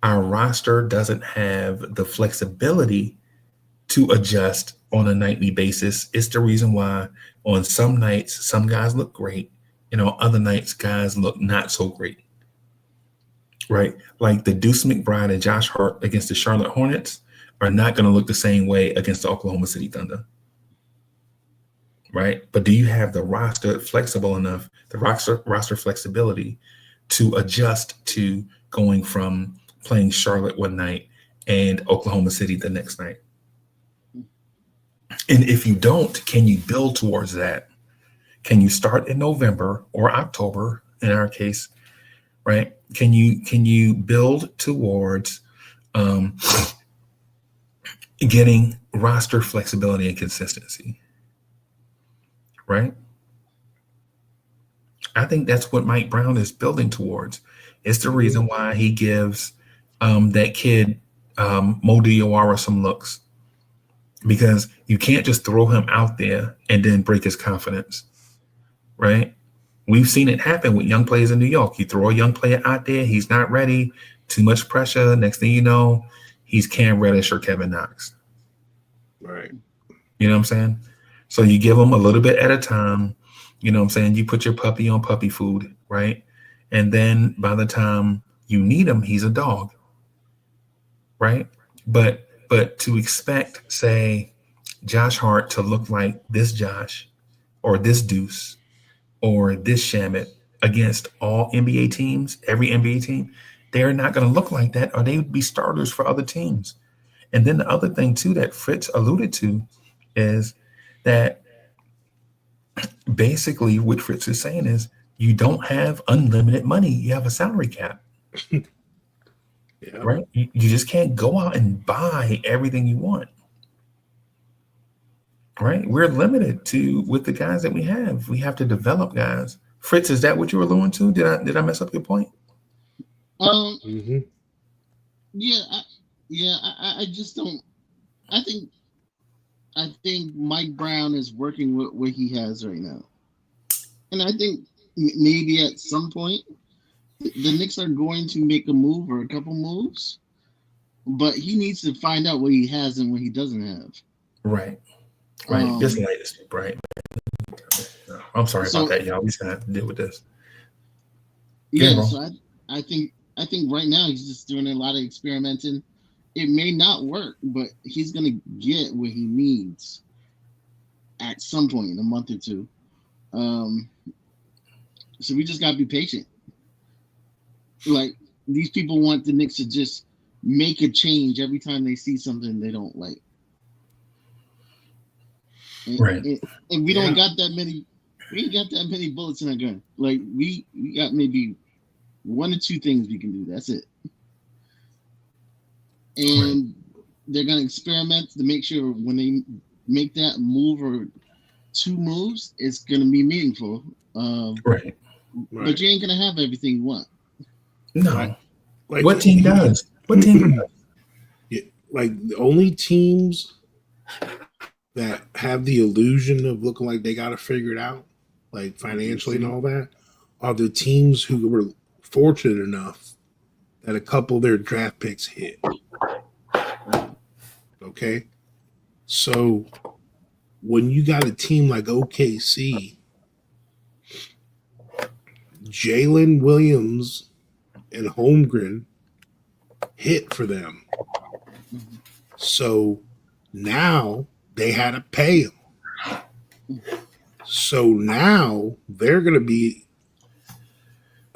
our roster doesn't have the flexibility to adjust on a nightly basis. It's the reason why on some nights some guys look great, other nights guys look not so great. Right? Like the Deuce McBride and Josh Hart against the Charlotte Hornets are not going to look the same way against the Oklahoma City Thunder. Right? But do you have the roster flexible enough, the roster flexibility to adjust to going from playing Charlotte one night and Oklahoma City the next night? And if you don't, can you build towards that? Can you start in November or October in our case, right? Can you build towards getting roster flexibility and consistency, right? I think that's what Mike Brown is building towards. It's the reason why he gives that kid Mo Diawara some looks, because you can't just throw him out there and then break his confidence, right? We've seen it happen with young players in New York. You throw a young player out there, he's not ready, too much pressure. Next thing you know, he's Cam Reddish or Kevin Knox. Right. You know what I'm saying? So you give him a little bit at a time. You know what I'm saying? You put your puppy on puppy food, right? And then by the time you need him, he's a dog, right? But to expect, say, Josh Hart to look like this Josh or this Deuce or this Shamit against all NBA teams, every NBA team, they're not going to look like that, or they would be starters for other teams. And then the other thing, too, that Fritz alluded to is that basically what Fritz is saying is you don't have unlimited money. You have a salary cap. Yeah. Right? You just can't go out and buy everything you want. Right? We're limited with the guys that we have. We have to develop guys. Fritz, is that what you were alluding to? Did I mess up your point? Mm-hmm. Yeah, I just don't. I think Mike Brown is working with what he has right now, and I think maybe at some point the Knicks are going to make a move or a couple moves, but he needs to find out what he has and what he doesn't have. Right. This light is too bright. I'm sorry about that, y'all. We just gonna have to deal with this. Yeah, so I think right now he's just doing a lot of experimenting. It may not work, but he's gonna get what he needs at some point in a month or two. So we just gotta be patient. Like, these people want the Knicks to just make a change every time they see something they don't like. And we don't got that many. We ain't got that many bullets in our gun. Like, we got maybe one or two things we can do. That's it. And they're gonna experiment to make sure when they make that move or two moves, it's gonna be meaningful. Right. But you ain't gonna have everything you want. No. Like, what team does? What team does? Yeah, like, the only teams that have the illusion of looking like they got to figure it out, like financially and all that, are the teams who were fortunate enough that a couple of their draft picks hit. Okay? So when you got a team like OKC, Jalen Williams and Holmgren hit for them. So now they had to pay him. So now they're going to be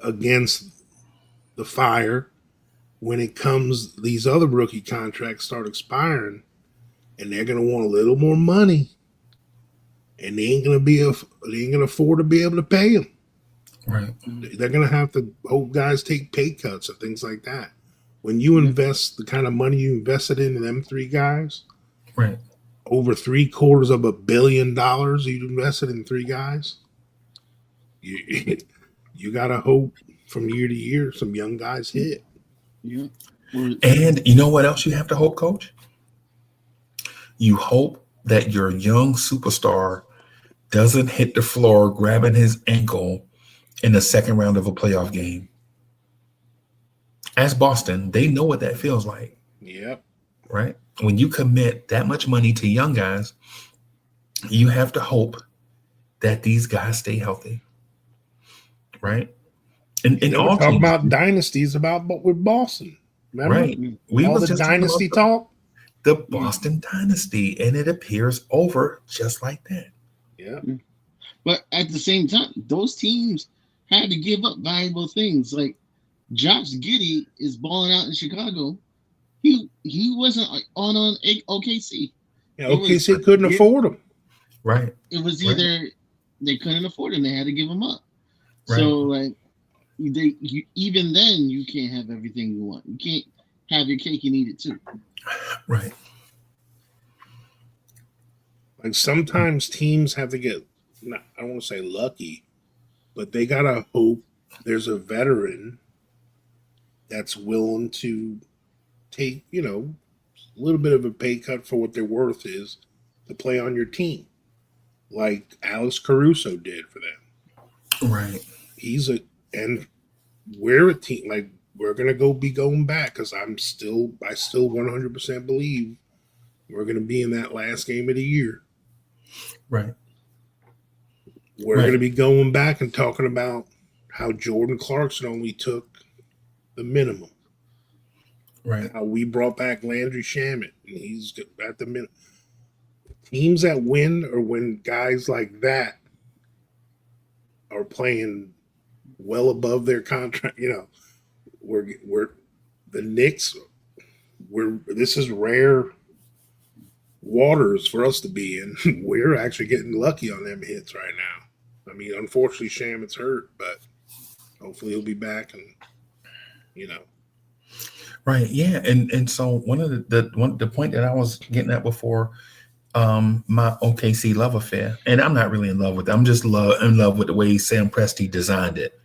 against the fire when it comes, these other rookie contracts start expiring, and they're going to want a little more money, and they ain't going to afford to be able to pay them. Right. They're going to have to hope guys take pay cuts or things like that. When you invest the kind of money you invested in them three guys, right, over $750 million you invested in 3 guys. You you gotta hope from year to year some young guys hit. Yeah. And you know what else you have to hope, Coach? You hope that your young superstar doesn't hit the floor grabbing his ankle in the second round of a playoff game. As Boston, they know what that feels like, Yep. right? When you commit that much money to young guys, you have to hope that these guys stay healthy, right? And They were all talking teams, about dynasties with Boston. Remember? right? We All was the just talking dynasty about talk. the Boston dynasty, and it appears over just like that. Yeah. But at the same time, those teams had to give up valuable things. Like Josh Giddey is balling out in Chicago. He wasn't on OKC. Yeah, OKC couldn't afford him. Right. It was Right. either they couldn't afford him, they had to give him up. Right. So like even then you can't have everything you want. You can't have your cake and eat it too. Right. Like sometimes teams have to get, I don't want to say lucky, but they gotta hope there's a veteran that's willing to take, a little bit of a pay cut for what their worth is to play on your team, like Alex Caruso did for them. Right. And we're a team, like we're gonna be going back because I still 100% believe we're gonna be in that last game of the year. Right. We're Right. going to be going back and talking about how Jordan Clarkson only took the minimum. Right. How we brought back Landry Shamet, and he's at the minimum. Teams that win or when guys like that are playing well above their contract, we're the Knicks. This is rare waters for us to be in. We're actually getting lucky on them hits right now. I mean, unfortunately, Shamit's hurt, but hopefully he'll be back. And Right. Yeah. And so one of the point that I was getting at before, my OKC love affair, and I'm not really in love with it. I'm just in love with the way Sam Presti designed it.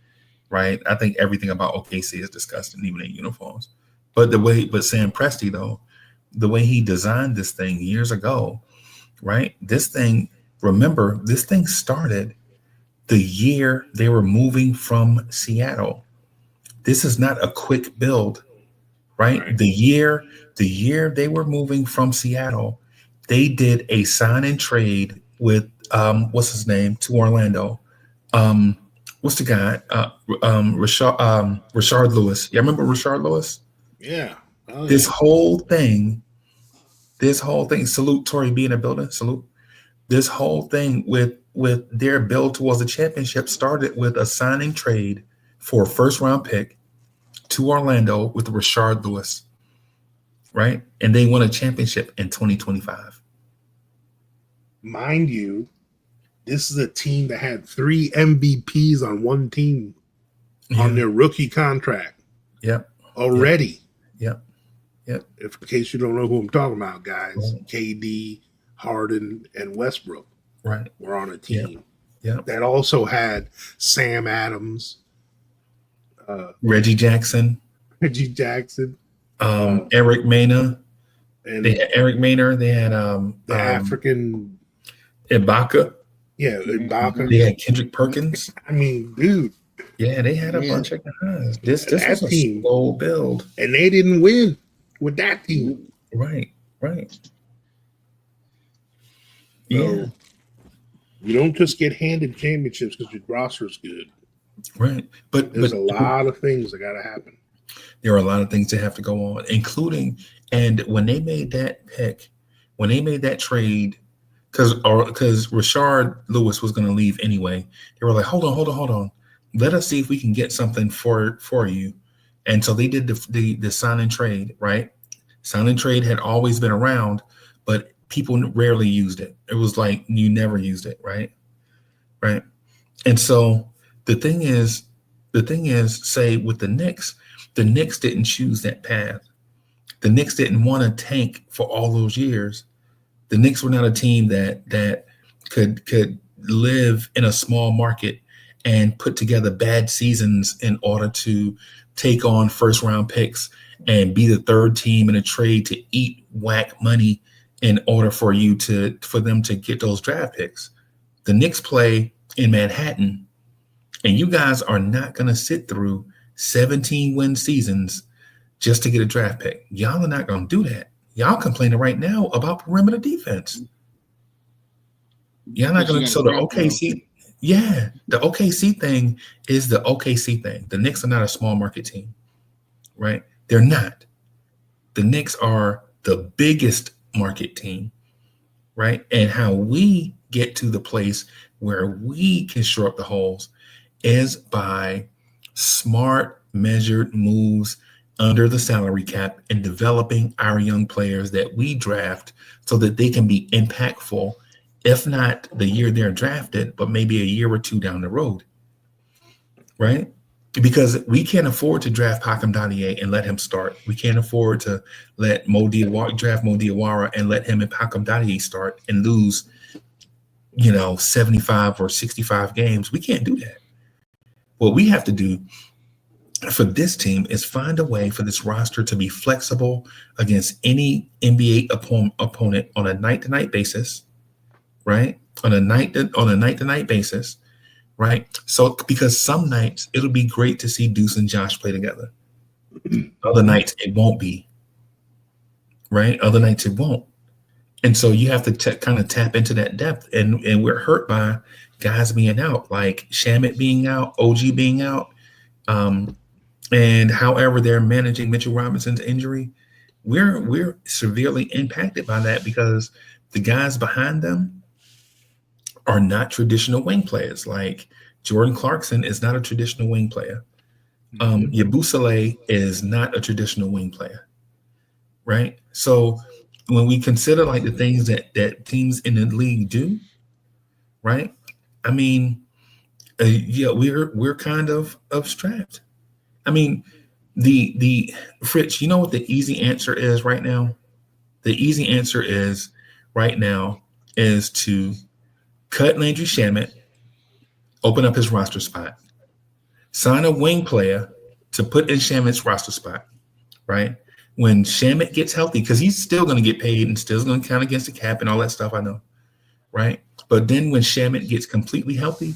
Right. I think everything about OKC is disgusting, even in uniforms. But Sam Presti though, the way he designed this thing years ago, right? This thing started the year they were moving from Seattle. This is not a quick build, right? The year they were moving from Seattle, they did a sign and trade with what's his name to Orlando. What's the guy? Rashard Lewis. Yeah, remember Rashard Lewis? Yeah. Oh, yeah. This whole thing, salute Tory B in the building, salute. This whole thing with their build towards the championship started with a signing trade for a first round pick to Orlando with Rashard Lewis, right? And they won a championship in 2025. Mind you, this is a team that had 3 MVPs on one team on their rookie contract. Yep. Already. Yep. In case you don't know who I'm talking about, guys, KD, Harden, and Westbrook were on a team. That also had Sam Adams, Reggie Jackson, Eric Mena, and they had Eric Maynard. They had the African Ibaka. Yeah, Ibaka. They had Kendrick Perkins. I mean, dude. Yeah, they had a bunch of guys. This was a team slow build, and they didn't win with that team. Right. So, you don't just get handed championships because your roster is good. Right. But there's a lot of things that got to happen. There are a lot of things that have to go on, including, and when they made that pick, when they made that trade, because Rashard Lewis was going to leave anyway, they were like, hold on. Let us see if we can get something for you. And so they did the sign and trade, right? Sign and trade had always been around, but people rarely used it. It was like you never used it, right? Right. And so the thing is, say with the Knicks didn't choose that path. The Knicks didn't want to tank for all those years The Knicks were not a team that could live in a small market and put together bad seasons in order to take on first round picks and be the third team in a trade to eat whack money in order for them to get those draft picks. The Knicks play in Manhattan, and you guys are not going to sit through 17 win seasons just to get a draft pick. Y'all are not going to do that. Y'all complaining right now about perimeter defense. Y'all not going to. So the OKC, the OKC thing is the OKC thing. The Knicks are not a small market team, right? They're not. The Knicks are the biggest market team, right? And how we get to the place where we can shore up the holes is by smart, measured moves under the salary cap and developing our young players that we draft so that they can be impactful, if not the year they're drafted, but maybe a year or two down the road, right? Because we can't afford to draft Hakim Dadier and let him start. We can't afford to let draft Mo Diawara and let him and Hakim Dadier start and lose, 75 or 65 games. We can't do that. What we have to do for this team is find a way for this roster to be flexible against any NBA opponent on a night-to-night basis, right? On a night-to-night basis, right? So because some nights it'll be great to see Deuce and Josh play together. Other nights it won't be, right? Other nights it won't. And so you have to kind of tap into that depth. And we're hurt by guys being out, like Shamet being out, OG being out. And however they're managing Mitchell Robinson's injury, we're severely impacted by that because the guys behind them are not traditional wing players. Like Jordan Clarkson is not a traditional wing player. Yabusele is not a traditional wing player, right? So when we consider like the things that teams in the league do, right? I mean, we're kind of strapped. I mean, the Fritz, you know what the easy answer is right now? The easy answer is right now is to cut Landry Shamet, open up his roster spot, sign a wing player to put in Shamet's roster spot, right? When Shamet gets healthy, because he's still going to get paid and still going to count against the cap and all that stuff, I know, right? But then when Shamet gets completely healthy,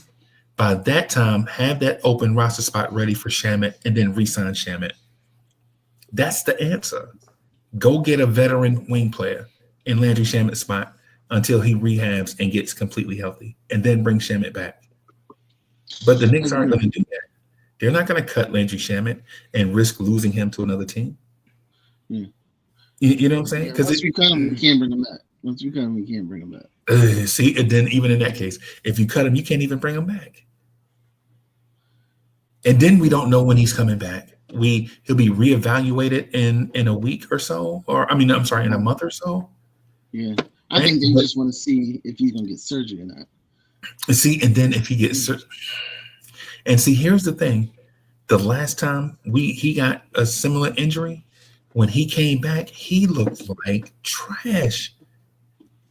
by that time, have that open roster spot ready for Shamet and then re-sign Shamet. That's the answer. Go get a veteran wing player in Landry Shamet's spot until he rehabs and gets completely healthy, and then bring Shamet back. But the Knicks aren't going to do that. They're not going to cut Landry Shamet and risk losing him to another team. You know what I'm saying? Because once you cut him, you can't bring him back. Once you cut him, you can't bring him back. See, and then even in that case, if you cut him, you can't even bring him back. And then we don't know when he's coming back. He'll be reevaluated in a week or so, in a month or so. Yeah, I think they just want to see if he's gonna get surgery or not. See, and then if he gets surgery, and see, here's the thing: the last time he got a similar injury, when he came back, he looked like trash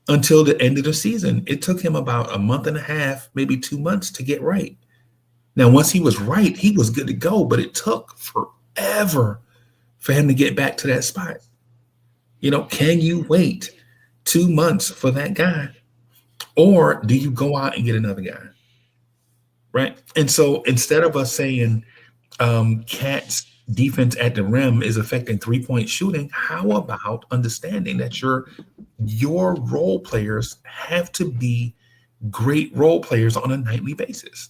until the end of the season. It took him about a month and a half, maybe 2 months to get right. Now, once he was right, he was good to go, but it took forever for him to get back to that spot. Can you wait 2 months for that guy? Or do you go out and get another guy? Right? And so instead of us saying Cat's defense at the rim is affecting three-point shooting, how about understanding that your role players have to be great role players on a nightly basis?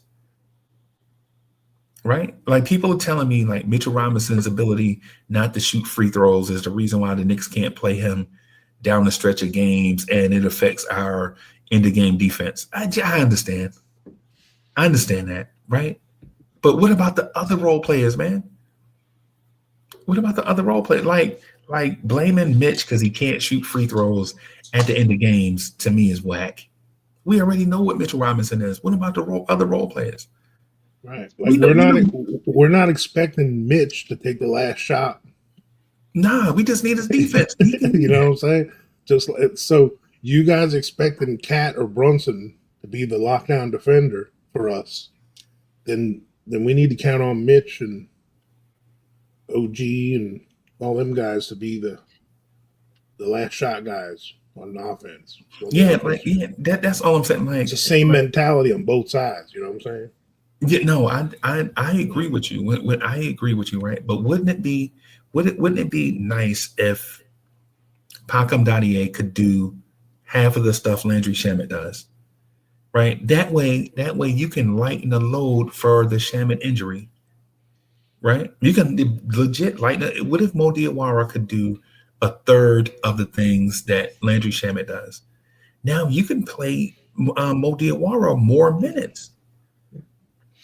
Right? Like people are telling me like Mitchell Robinson's ability not to shoot free throws is the reason why the Knicks can't play him down the stretch of games and it affects our end of game defense. I understand. I understand that, right? But what about the other role players, man? What about the other role players? Like blaming Mitch because he can't shoot free throws at the end of games to me is whack. We already know what Mitchell Robinson is. What about the other role players? Right. Like we're not expecting Mitch to take the last shot. Nah, we just need his defense. You know what I'm saying? Just so you guys expecting Cat or Brunson to be the lockdown defender for us, then we need to count on Mitch and OG and all them guys to be the last shot guys on offense. Yeah, like that's all I'm saying. Like it's the same mentality on both sides. You know what I'm saying? Yeah, no, I agree with you. I agree with you, right? But wouldn't it be nice if Pacom Dadier could do half of the stuff Landry Shamet does, right? That way you can lighten the load for the Shamet injury, right? You can legit lighten it. What if Mo Diawara could do a third of the things that Landry Shamet does? Now you can play Mo Diawara more minutes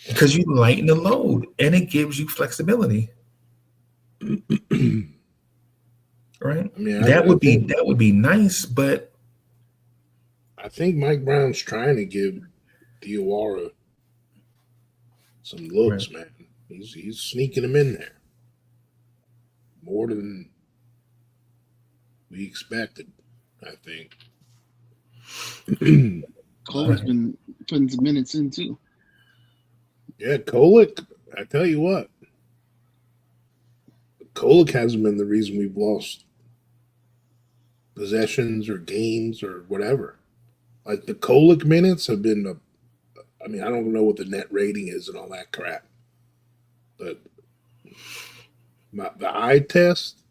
because you lighten the load and it gives you flexibility. Right? I mean, that would be nice, but I think Mike Brown's trying to give Diawara some looks, right. Man. He's sneaking him in there more than we expected, I think. Cole's been putting some minutes in too. Yeah, Kolek, I tell you what, Kolek hasn't been the reason we've lost possessions or games or whatever. Like the Kolek minutes have been, I don't know what the net rating is and all that crap, but the eye test,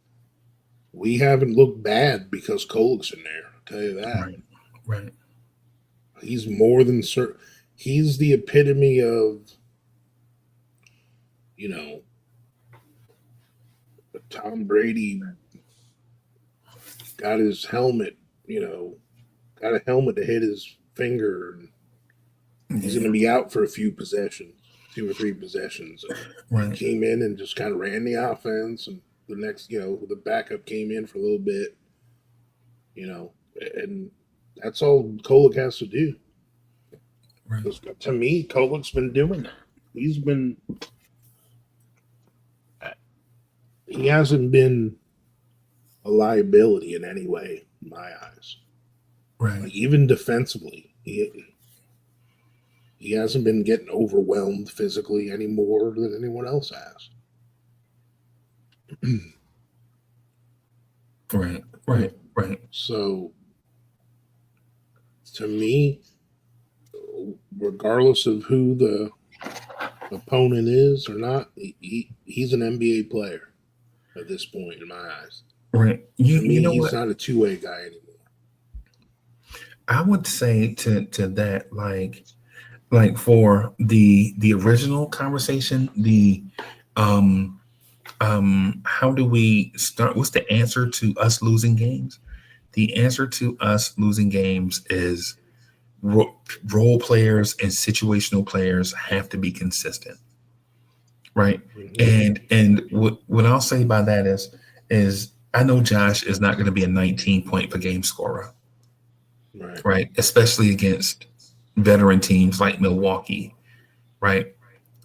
we haven't looked bad because Kolek's in there. I'll tell you that. Right. He's more than certain. He's the epitome of, Tom Brady got his helmet, got a helmet to hit his finger, and he's going to be out for a few possessions, 2 or 3 possessions. Right. He came in and just kind of ran the offense, and the next, the backup came in for a little bit, and that's all Kolek has to do. Right. To me, Kolek's been doing that. He hasn't been a liability in any way, in my eyes. Right. Like even defensively, he hasn't been getting overwhelmed physically any more than anyone else has. Right. So, to me, regardless of who the opponent is or not, he's an NBA player at this point in my eyes. Right. He's not a two-way guy anymore. I would say to that, like for the original conversation, how do we start? What's the answer to us losing games? The answer to us losing games is role players and situational players have to be consistent, right? Mm-hmm. And what I'll say by that is I know Josh is not going to be a 19-point per game scorer, right? Especially against veteran teams like Milwaukee, right?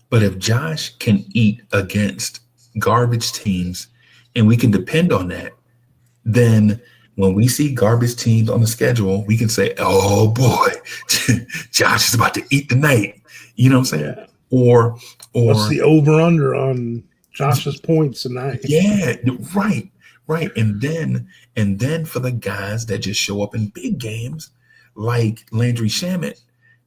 But if Josh can eat against garbage teams and we can depend on that, then when we see garbage teams on the schedule, we can say, oh boy, Josh is about to eat tonight. You know what I'm saying? Yeah. Or what's the over-under on Josh's points tonight? Yeah, right. And then for the guys that just show up in big games, like Landry Shamet,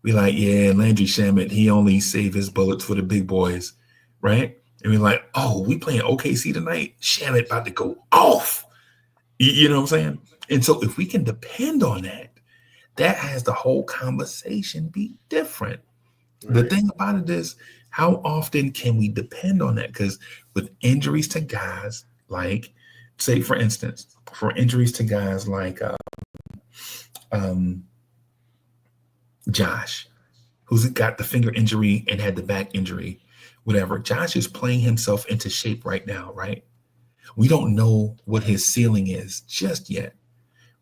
we like, yeah, Landry Shamet, he only saved his bullets for the big boys, right? And we're like, oh, we playing OKC tonight? Shamet about to go off. You know what I'm saying? And so if we can depend on that has the whole conversation be different. Right. The thing about it is, how often can we depend on that? Because with injuries to guys like, say, for instance, injuries to guys like Josh, who's got the finger injury and had the back injury, whatever. Josh is playing himself into shape right now, right? We don't know what his ceiling is just yet,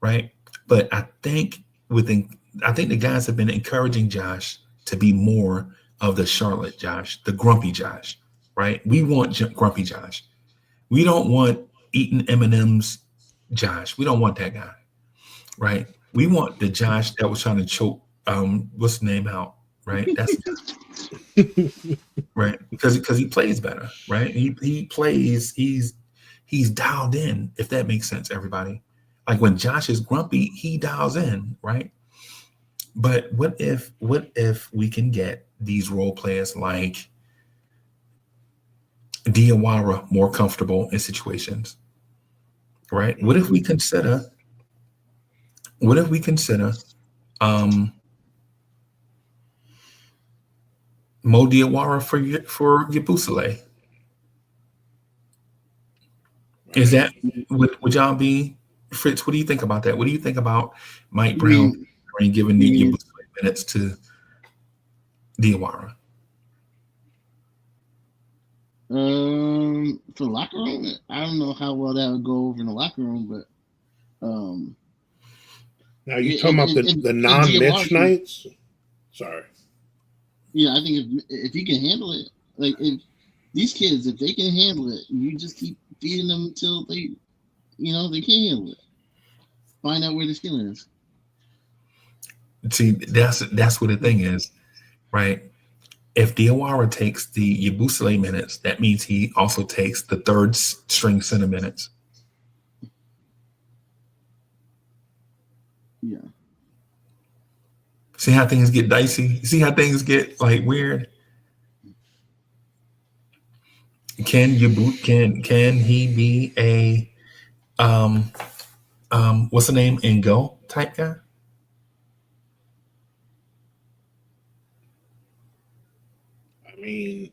right? But I think the guys have been encouraging Josh to be more of the Charlotte Josh, the grumpy Josh, right? We want grumpy Josh. We don't want eating M&Ms Josh. We don't want that guy, right? We want the Josh that was trying to choke what's the name out, right? That's right, because he plays better, right? He plays, he's dialed in, if that makes sense, everybody. Like when Josh is grumpy, he dials in, right? But what if we can get these role players like Diawara more comfortable in situations, right? What if we consider Mo Diawara for Yabusele? Is that would y'all be, Fritz? What do you think about that? What do you think about Mike Brown giving the Yabusele minutes to Diawara? For the locker room, I don't know how well that would go over in the locker room, but now you talking about the non-Mitch nights? Sorry. Yeah, I think if he can handle it, like if these kids, if they can handle it, you just keep feeding them until they can handle it. Find out where the skill is. See, that's what the thing is, right? If Diawara takes the Yabusele minutes, that means he also takes the third string center minutes. Yeah. See how things get dicey? See how things get like weird? Can he be a what's the name, and go type guy? I mean,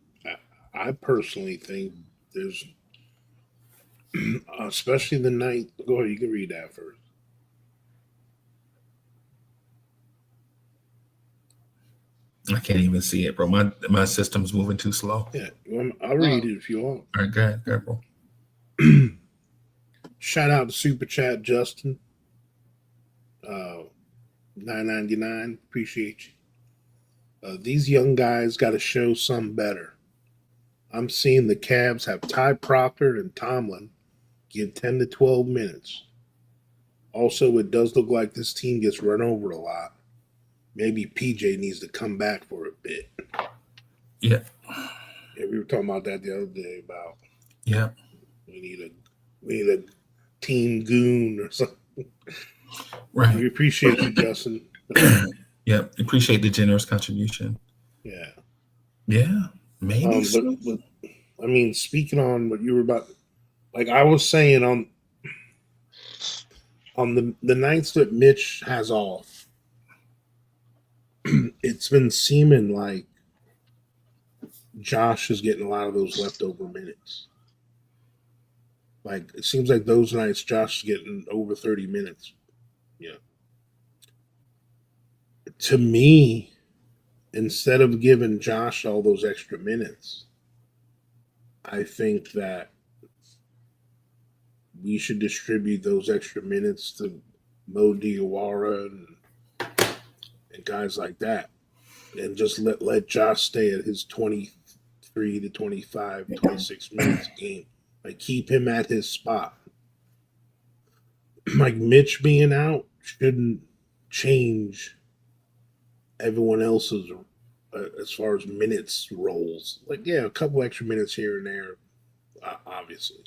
I personally think there's, especially the night. Go ahead, you can read that first. I can't even see it, bro. My system's moving too slow. Yeah, I'll read it if you want. All right, go ahead, bro. Shout out to Super Chat Justin. $9.99. Appreciate you. These young guys got to show some better. I'm seeing the Cavs have Ty Proctor and Tomlin give 10 to 12 minutes. Also, it does look like this team gets run over a lot. Maybe PJ needs to come back for a bit. Yeah. We were talking about that the other day about we need a team goon or something. Right. We appreciate you, Justin. Yeah, appreciate the generous contribution. Yeah. Yeah, maybe. But I mean, speaking on what you were about, like I was saying on the nights that Mitch has off, it's been seeming like Josh is getting a lot of those leftover minutes. Like it seems like those nights Josh is getting over 30 minutes. Yeah. To me, instead of giving Josh all those extra minutes, I think that we should distribute those extra minutes to Mo Diawara and guys like that. And just let Josh stay at his 23 to 25, 26 minutes a game. Like keep him at his spot. Like Mitch being out shouldn't change everyone else's as far as minutes rolls. Like, yeah, a couple extra minutes here and there, obviously.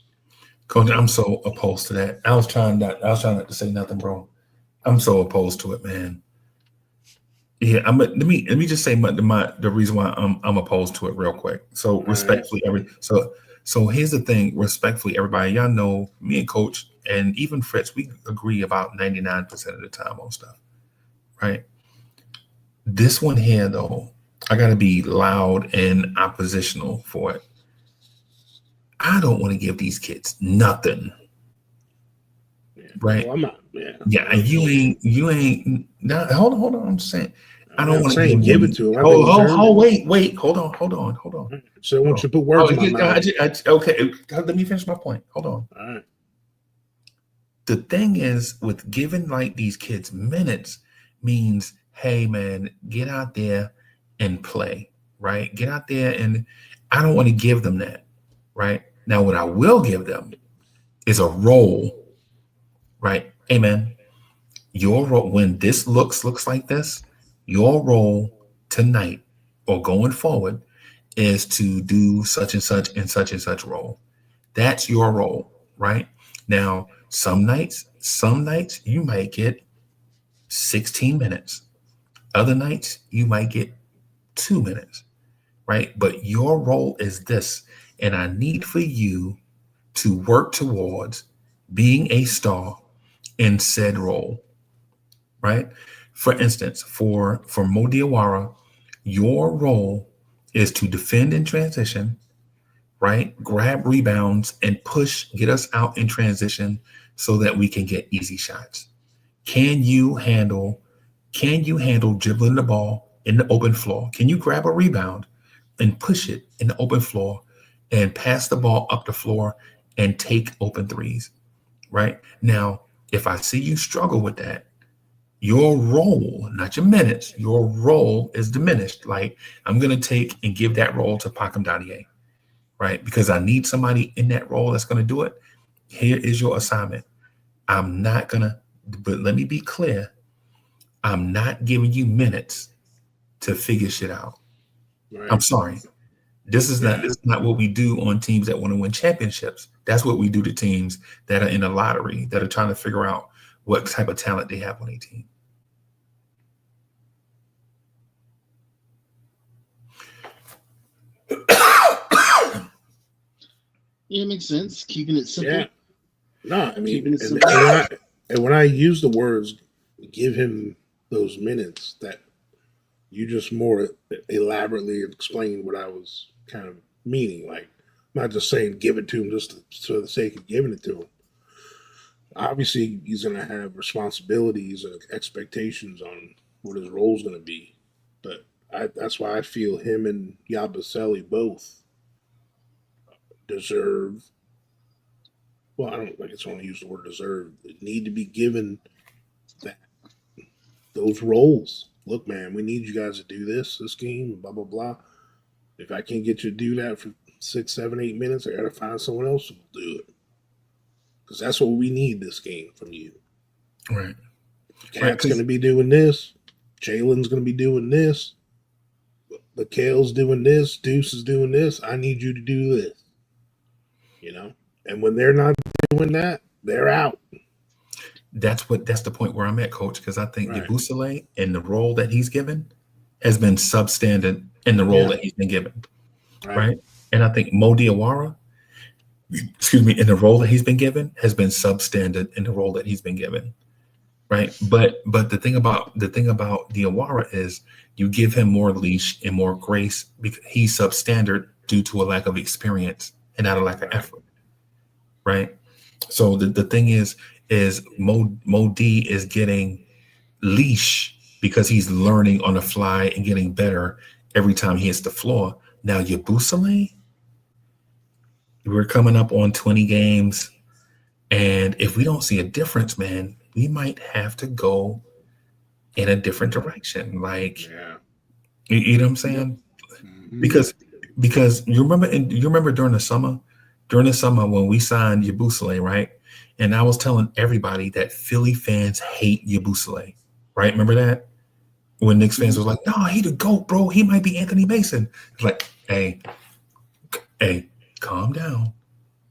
Coach, I'm so opposed to that. I was trying not to say nothing, bro. I'm so opposed to it, man. Yeah, let me just say the reason why I'm opposed to it real quick. So respectfully, so here's the thing, respectfully, everybody, y'all know me and Coach and even Fritz, we agree about 99% of the time on stuff, right? This one here, though, I got to be loud and oppositional for it. I don't want to give these kids nothing. Right? Well, I'm not. Yeah. Yeah, you ain't. Now, hold on. I'm saying I don't want to give it to them. Wait. Hold on. So I want you to put words in my mouth. Okay, let me finish my point. Hold on. All right. The thing is, with giving like these kids minutes means, hey man, get out there and play, right? Get out there, and I don't want to give them that, right? Now, what I will give them is a role, right? Hey man, Your role when this looks like this, your role tonight or going forward is to do such and such and such and such role. That's your role, right? Now, some nights you might get 16 minutes. Other nights you might get 2 minutes, right? But your role is this, and I need for you to work towards being a star in said role, right? For instance, for Mo Diawara, your role is to defend in transition, right? Grab rebounds and push, get us out in transition so that we can get easy shots. Can you handle dribbling the ball in the open floor? Can you grab a rebound and push it in the open floor and pass the ball up the floor and take open threes, right? Now, if I see you struggle with that, your role, not your minutes, your role is diminished. Like, I'm going to take and give that role to Pakam Dadier, right? Because I need somebody in that role that's going to do it. Here is your assignment. I'm not going to, but let me be clear. I'm not giving you minutes to figure shit out. Right. I'm sorry. This is not what we do on teams that want to win championships. That's what we do to teams that are in the lottery, that are trying to figure out what type of talent they have on a team. Yeah, it makes sense. Keeping it simple. Yeah. No, I mean, Keeping it simple. when I use the words, give him those minutes, that you just more elaborately explained what I was kind of meaning. Like, not just saying give it to him just for the sake of giving it to him. Obviously, he's going to have responsibilities and expectations on what his role is going to be. But that's why I feel him and Yabusele both deserve. Well, I don't like it's want to use the word deserve. They need to be given those roles. Look, man, we need you guys to do this game, blah blah blah. If I can't get you to do that for 6, 7, 8 minutes, I gotta find someone else who will do it. Because that's what we need this game from you. Right. Cat's gonna be doing this. Jalen's gonna be doing this. McHale's doing this. Deuce is doing this. I need you to do this. You know? And when they're not doing that, they're out. That's the point where I'm at, Coach, because I think Yabusele and the role that he's given has been substandard in the role that he's been given. Right. And I think Mo Diawara, in the role that he's been given has been substandard in the role that he's been given. Right. But the thing about Diawara is you give him more leash and more grace because he's substandard due to a lack of experience and not a lack of effort. Right. So the thing is Mo D is getting leash because he's learning on the fly and getting better every time he hits the floor. Now Yabusele, we're coming up on 20 games, and if we don't see a difference, man, we might have to go in a different direction. Like, you know what I'm saying? Mm-hmm. Because you remember during the summer when we signed Yabusele, right? And I was telling everybody that Philly fans hate Yabusele, right? Remember that? When Knicks fans was like, no, he the GOAT, bro. He might be Anthony Mason. It's like, hey, calm down.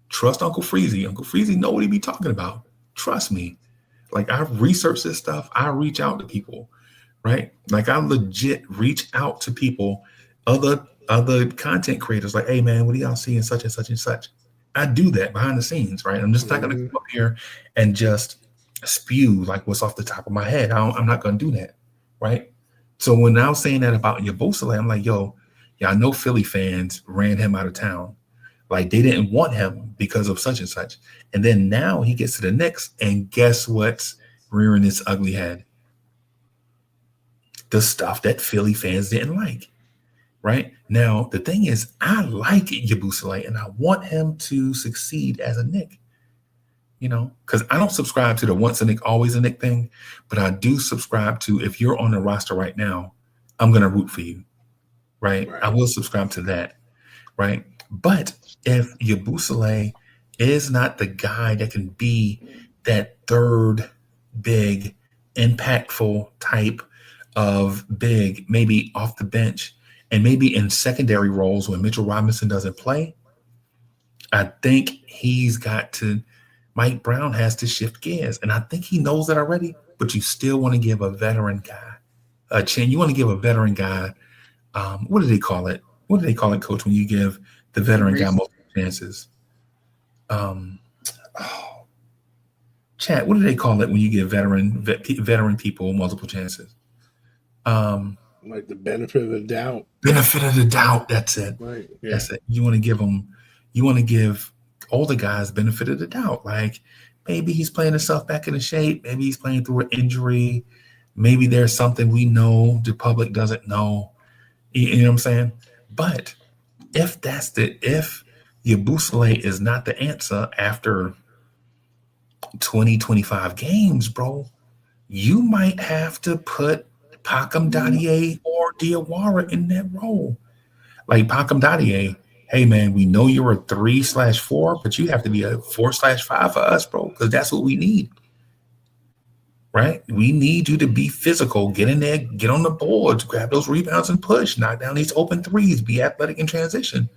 Trust Uncle Freezy. Uncle Freezy know what he be talking about. Trust me. Like, I research this stuff. I reach out to people, right? Like, I legit reach out to people, other content creators, like, hey, man, what do y'all see in such and such and such? I do that behind the scenes, right? I'm just not going to come up here and just spew like what's off the top of my head. I'm not going to do that, right? So when I was saying that about Yabusele, I'm like, yo, I know Philly fans ran him out of town. Like, they didn't want him because of such and such. And then now he gets to the Knicks, and guess what's rearing its ugly head? The stuff that Philly fans didn't like. Right now, the thing is, I like Yabusele and I want him to succeed as a Knick, you know, because I don't subscribe to the once a Knick, always a Knick thing, but I do subscribe to, if you're on the roster right now, I'm going to root for you. Right. I will subscribe to that. Right. But if Yabusele is not the guy that can be that third big impactful type of big, maybe off the bench and maybe in secondary roles when Mitchell Robinson doesn't play. I think Mike Brown has to shift gears. And I think he knows that already, but you still want to give a veteran guy a chance. You want to give a veteran guy, what do they call it? What do they call it, Coach, when you give the veteran guy multiple chances? Chat, what do they call it when you give veteran people multiple chances? Like the benefit of the doubt. Benefit of the doubt. That's it. Right. Yeah. That's it. You want to give older guys benefit of the doubt. Like maybe he's playing himself back into shape. Maybe he's playing through an injury. Maybe there's something we know the public doesn't know. You know what I'm saying? But if Yabusele is not the answer after 20, 25 games, bro, you might have to put Pakam Dadier or Diawara in that role. Like Pakam Dadier, hey man, we know you're a 3/4, but you have to be a 4/5 for us, bro, because that's what we need. Right? We need you to be physical, get in there, get on the boards, grab those rebounds and push, knock down these open threes, be athletic in transition.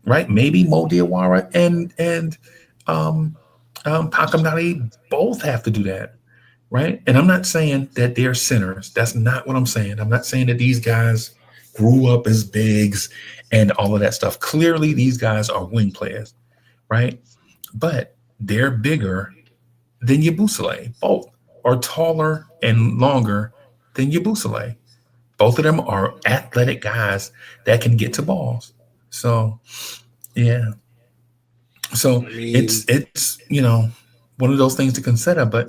Right? Maybe Mo Diawara and Pakam Dadier both have to do that. Right? And I'm not saying that they're sinners. That's not what I'm saying. I'm not saying that these guys grew up as bigs and all of that stuff. Clearly, these guys are wing players, right? But they're bigger than Yabusele. Both are taller and longer than Yabusele. Both of them are athletic guys that can get to balls. So, yeah. So it's one of those things to consider. But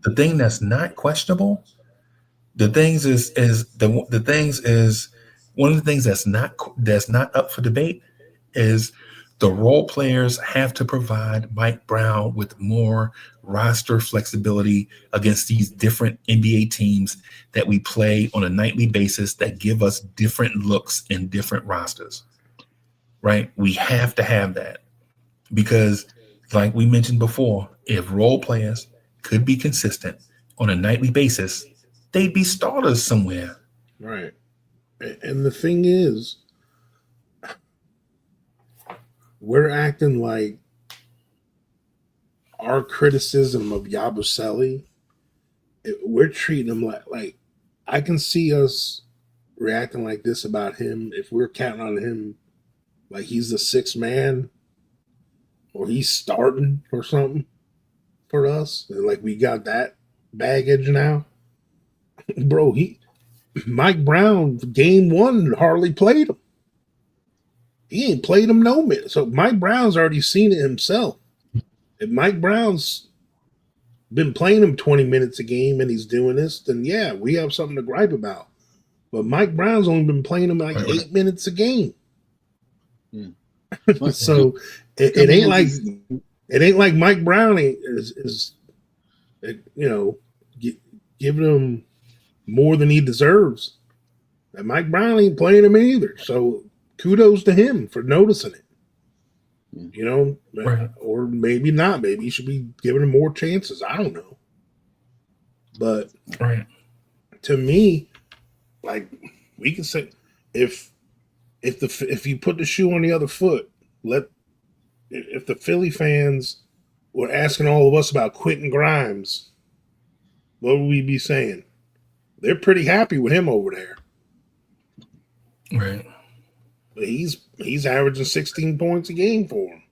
the thing that's not questionable, one of the things that's not up for debate is the role players have to provide Mike Brown with more roster flexibility against these different NBA teams that we play on a nightly basis that give us different looks in different rosters, right? We have to have that because, like we mentioned before, if role players could be consistent on a nightly basis, they'd be starters somewhere. Right. And the thing is, we're acting like our criticism of Yabusele, we're treating him like I can see us reacting like this about him if we're counting on him like he's the sixth man or he's starting or something for us. And like we got that baggage now. Bro, Mike Brown, game one, hardly played him. He ain't played him no minute. So Mike Brown's already seen it himself. If Mike Brown's been playing him 20 minutes a game and he's doing this, then yeah, we have something to gripe about. But Mike Brown's only been playing him like 8 minutes a game. Yeah. So it ain't like Mike Brown is giving him more than he deserves. And Mike Brown ain't playing him either. So kudos to him for noticing it. Right. Or maybe not. Maybe he should be giving him more chances. I don't know. But to me, like we can say, if you put the shoe on the other foot, if the Philly fans were asking all of us about Quentin Grimes, what would we be saying? They're pretty happy with him over there. Right. But he's averaging 16 points a game for him.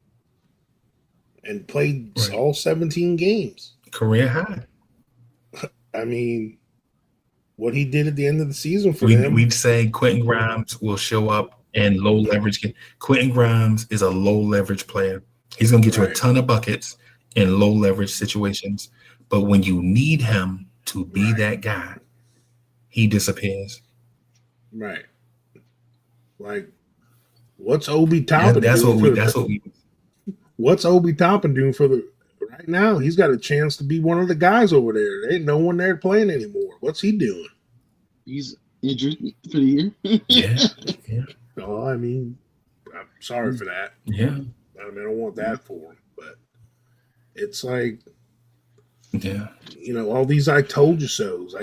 And played all 17 games. Career high. I mean, what he did at the end of the season for them. We'd say Quentin Grimes will show up in low leverage. Quentin Grimes is a low leverage player. He's going to get you a ton of buckets in low leverage situations. But when you need him to be that guy, he disappears. Right. Like, what's Obi Toppin doing? What's Obi Toppin doing for the right now? He's got a chance to be one of the guys over there. There ain't no one there playing anymore. What's he doing? He's injured for the year. Yeah. Oh, I mean, I'm sorry for that. Yeah. I mean, I don't want that for him, but it's like, all these I told you so's.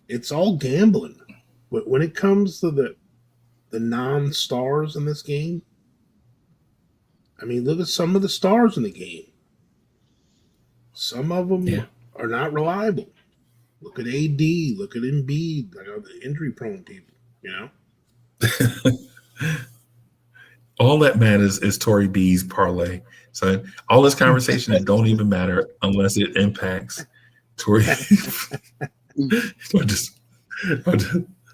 It's all gambling. But when it comes to the non-stars in this game, I mean, look at some of the stars in the game. Some of them Yeah. are not reliable. Look at AD. Look at Embiid. Like the injury-prone people. All that matters is Tory B's parlay. So all this conversation, it don't even matter unless it impacts Tory.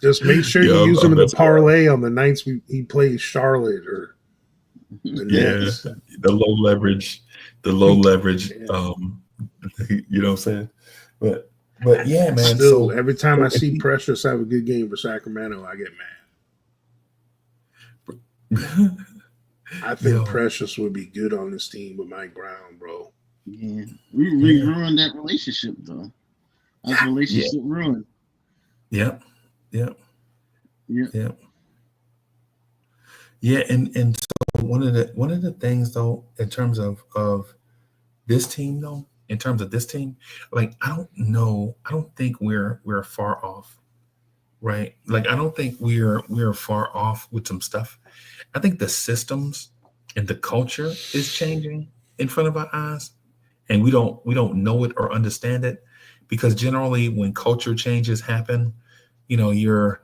Just make sure you use him in the parlay on the nights he plays Charlotte or the Nets. The low leverage. Yeah. You know what I'm saying? But yeah, man. Still, every time I see Precious have a good game for Sacramento, I get mad. I think Precious would be good on this team with Mike Brown, bro. Yeah, we ruined that relationship though. That relationship ruined. Yep. Yeah. And so one of the things though, in terms of this team though, like I don't think we're far off, right? Like I don't think we're far off with some stuff. I think the systems and the culture is changing in front of our eyes, and we don't know it or understand it, because generally when culture changes happen, you're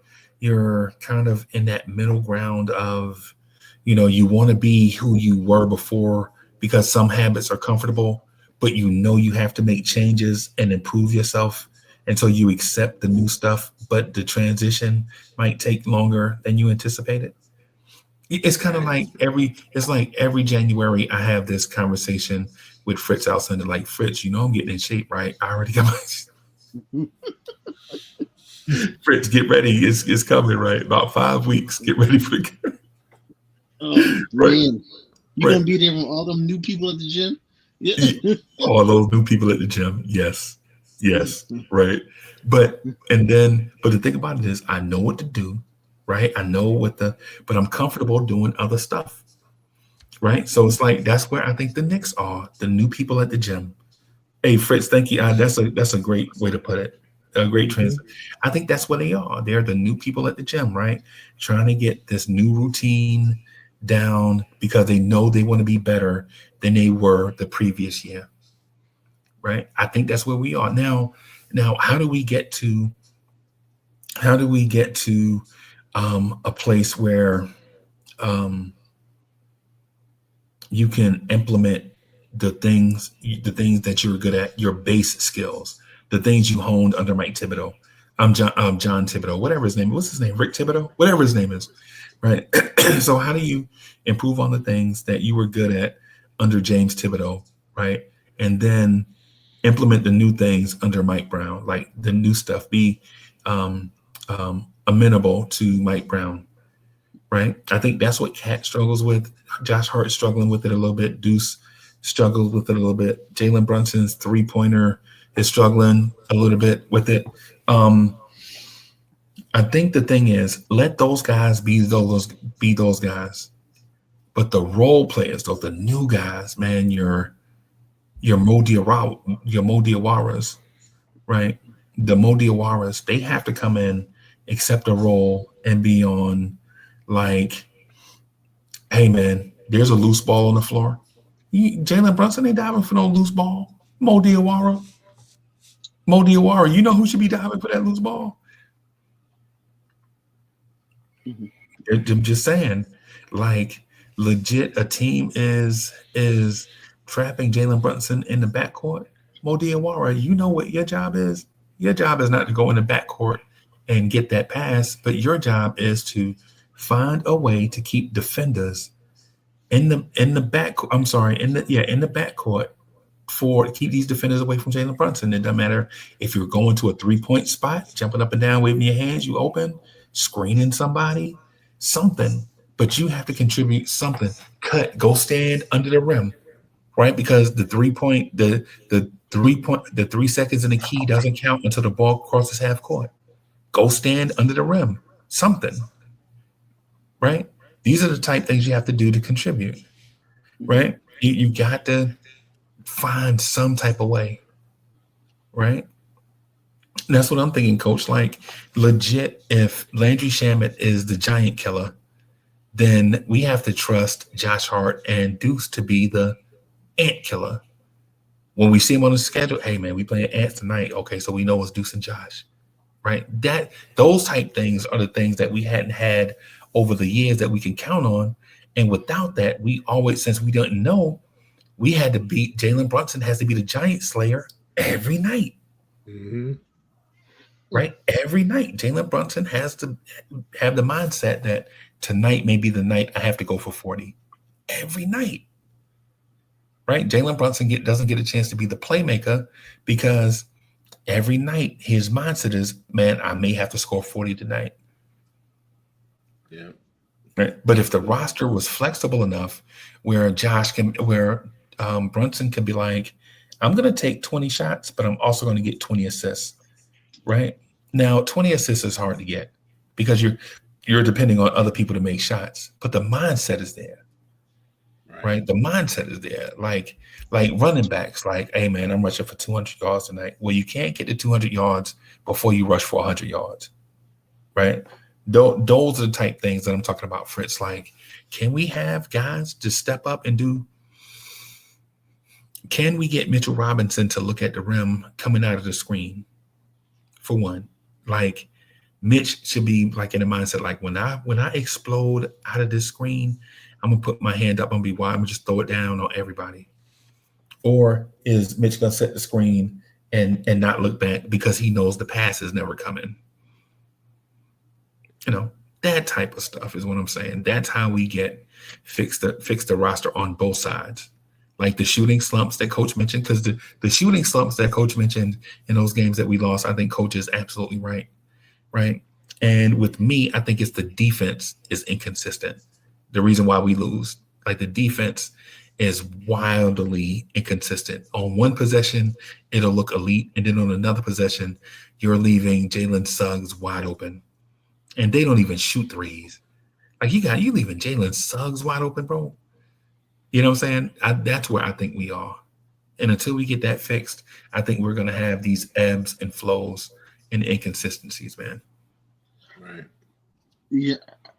kind of in that middle ground of, you want to be who you were before because some habits are comfortable, but you have to make changes and improve yourself. And so you accept the new stuff, but the transition might take longer than you anticipated. It's kind of like every January I have this conversation with Fritz Alcindor, like, Fritz, I'm getting in shape, right? I already got my Fritz, get ready. It's coming, right? About 5 weeks. Get ready for the Oh, man. You're going to be there with all them new people at the gym? Yeah. All those new people at the gym. Yes. Right. But the thing about it is I know what to do, right? I know but I'm comfortable doing other stuff. Right. So it's like, that's where I think the Knicks are, the new people at the gym. Hey, Fritz, thank you. That's a great way to put it. A great transition. I think that's what they are. They're the new people at the gym, right? Trying to get this new routine down because they know they want to be better than they were the previous year. Right. I think that's where we are now. How do we get to a place where you can implement the things that you're good at, your base skills, the things you honed under Mike Thibodeau. I'm John Thibodeau, whatever his name. What's his name? Rick Thibodeau, whatever his name is. Right. So how do you improve on the things that you were good at under James Thibodeau? Right. And then implement the new things under Mike Brown, like the new stuff, be amenable to Mike Brown. Right. I think that's what Cat struggles with. Josh Hart's struggling with it a little bit. Deuce struggles with it a little bit. Jalen Brunson's 3-pointer is struggling a little bit with it. I think the thing is, let those guys be those guys. But the role players, though, the new guys, man, your Mo Diawaras, right? The Mo Diawaras, they have to come in, accept a role, and be on, like, hey, man, there's a loose ball on the floor. Jalen Brunson ain't diving for no loose ball. Mo Diawara, you know who should be diving for that loose ball? I'm just saying, like, legit, a team is trapping Jalen Brunson in the backcourt. Mo Diawara, you know what your job is? Your job is not to go in the backcourt and get that pass, but your job is to find a way to keep defenders in the backcourt to keep these defenders away from Jalen Brunson. It doesn't matter if you're going to a 3-point spot, jumping up and down, waving your hands, you open, screening somebody, something, but you have to contribute something. Go stand under the rim, right? Because the 3 seconds in the key doesn't count until the ball crosses half court. Go stand under the rim, something, right? These are the type things you have to do to contribute, right? You got to find some type of way, right? And that's what I'm thinking, Coach. Like, legit, if Landry Shamet is the giant killer, then we have to trust Josh Hart and Deuce to be the ant killer. When we see him on the schedule, hey man, we playing ants tonight. Okay, so we know it's Deuce and Josh, right? Those type things are the things that we hadn't had over the years that we can count on. And without that, we always, since we didn't know, we had to beat Jalen Brunson has to be the giant slayer every night. Mm-hmm. Right? Every night, Jalen Brunson has to have the mindset that tonight may be the night I have to go for 40. Every night. Right? Jalen Brunson doesn't get a chance to be the playmaker because every night his mindset is, man, I may have to score 40 tonight. Yeah. Right? But if the roster was flexible enough where Brunson can be like, I'm going to take 20 shots, but I'm also going to get 20 assists. Right? Now, 20 assists is hard to get because you're depending on other people to make shots, but the mindset is there. Right? The mindset is there. Like running backs, like, hey man, I'm rushing for 200 yards tonight. Well, you can't get to 200 yards before you rush for 100 yards. Right? Those are the type things that I'm talking about, Fritz. Like, can we have guys to step up and do? Can we get Mitchell Robinson to look at the rim coming out of the screen? For one, like Mitch should be like in a mindset, like when I explode out of this screen, I'm gonna put my hand up, I'm gonna be wide, I'm gonna just throw it down on everybody. Or is Mitch gonna set the screen and not look back because he knows the pass is never coming? You know, that type of stuff is what I'm saying. That's how we get fix the roster on both sides. Like the shooting slumps that Coach mentioned, because the shooting slumps that Coach mentioned in those games that we lost, I think Coach is absolutely right. Right. And with me, I think it's the defense is inconsistent. The reason why we lose, like the defense is wildly inconsistent. On one possession, it'll look elite. And then on another possession, you're leaving Jalen Suggs wide open. And they don't even shoot threes. Like you leaving Jalen Suggs wide open, bro. You know what I'm saying? That's where I think we are. And until we get that fixed, I think we're going to have these ebbs and flows and inconsistencies, man. Right. Yeah.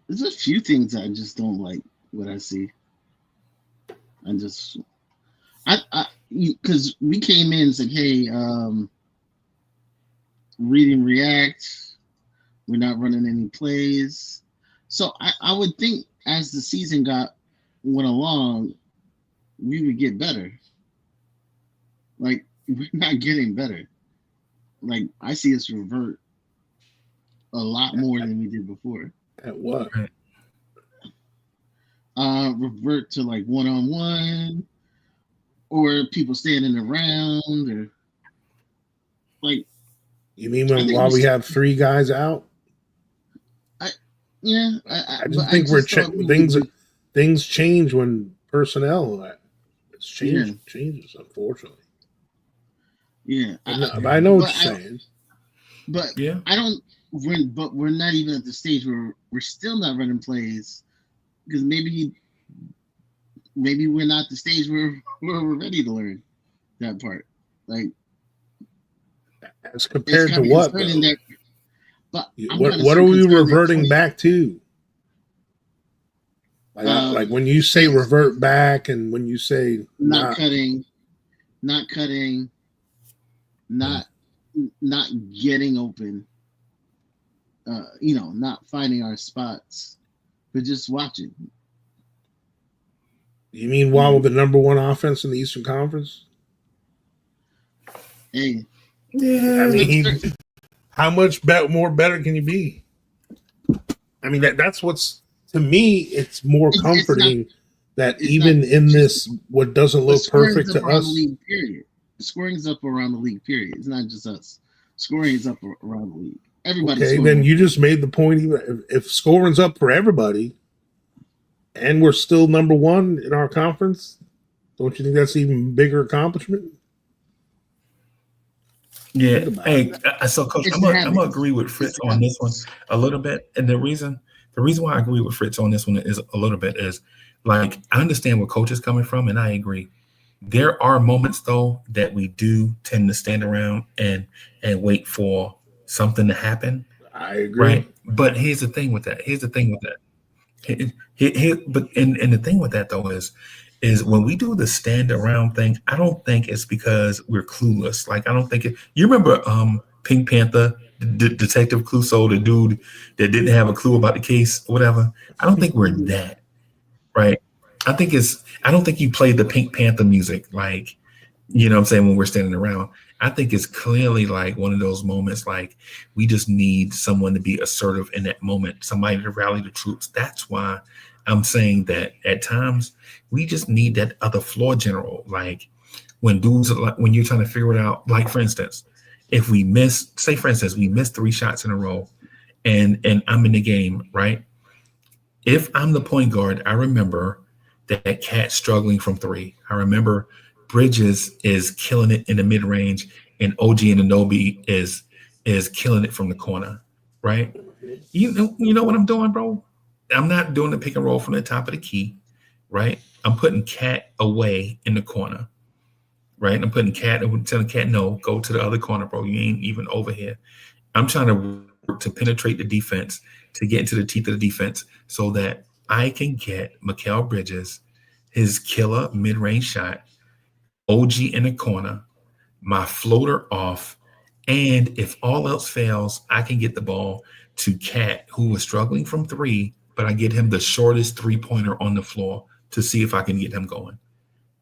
There's a few things I just don't like what I see. Because we came in and said, hey, read and react. We're not running any plays. So I would think as the season went along, we would get better. Like, we're not getting better. Like, I see us revert a lot more than we did before. At what? Revert to like one-on-one, or people standing around, or like. You mean while we have three guys out? I just think things change when personnel changes, unfortunately. Yeah, I know what you're saying. But yeah, but we're not even at the stage where we're still not running plays, because maybe we're not the stage where we're ready to learn that part. Like, as compared to what? What are we reverting back to? Like when you say revert back, and when you say not cutting, not getting open, not finding our spots, but just watching. You mean while we're the number one offense in the Eastern Conference? Hey, yeah. I mean, how much more better can you be? I mean, that's what's, to me, it's more comforting that even in this, what doesn't look perfect to us. The scoring is up around the league, period. It's not just us. Scoring is up around the league. Everybody. Okay, then you just made the point. Even if scoring's up for everybody, and we're still number one in our conference, don't you think that's an even bigger accomplishment? Yeah. Hey, so Coach, I'm gonna agree with Fritz on this one a little bit, and the reason why I agree with Fritz on this one is a little bit is, like, I understand where Coach is coming from, and I agree. There are moments though that we do tend to stand around and wait for something to happen, I agree. right? But here's the thing with that. Here's the thing with that. But the thing with that though is when we do the stand around thing, I don't think it's because we're clueless. Like I don't think you remember Pink Panther, Detective Clouseau, the dude that didn't have a clue about the case or whatever. I don't think we're that, right? I don't think you played the Pink Panther music like, you know what I'm saying, when we're standing around. I think it's clearly like one of those moments like we just need someone to be assertive in that moment, somebody to rally the troops. That's why I'm saying that at times we just need that other floor general. Like when dudes like when you're trying to figure it out, like for instance, if we miss, say for instance, we miss 3 shots in a row and I'm in the game, right? If I'm the point guard, I remember that Cat struggling from three. I remember Bridges is killing it in the mid range, and OG and Anobi is killing it from the corner, right? You know what I'm doing, bro? I'm not doing the pick and roll from the top of the key, right? I'm putting Cat away in the corner, right? I'm putting Cat and telling Cat, no, go to the other corner, bro. You ain't even over here. I'm trying to work to penetrate the defense, to get into the teeth of the defense so that I can get Mikal Bridges, his killer mid-range shot, OG in the corner, my floater off, and if all else fails, I can get the ball to Cat, who was struggling from three, but I get him the shortest three-pointer on the floor to see if I can get him going.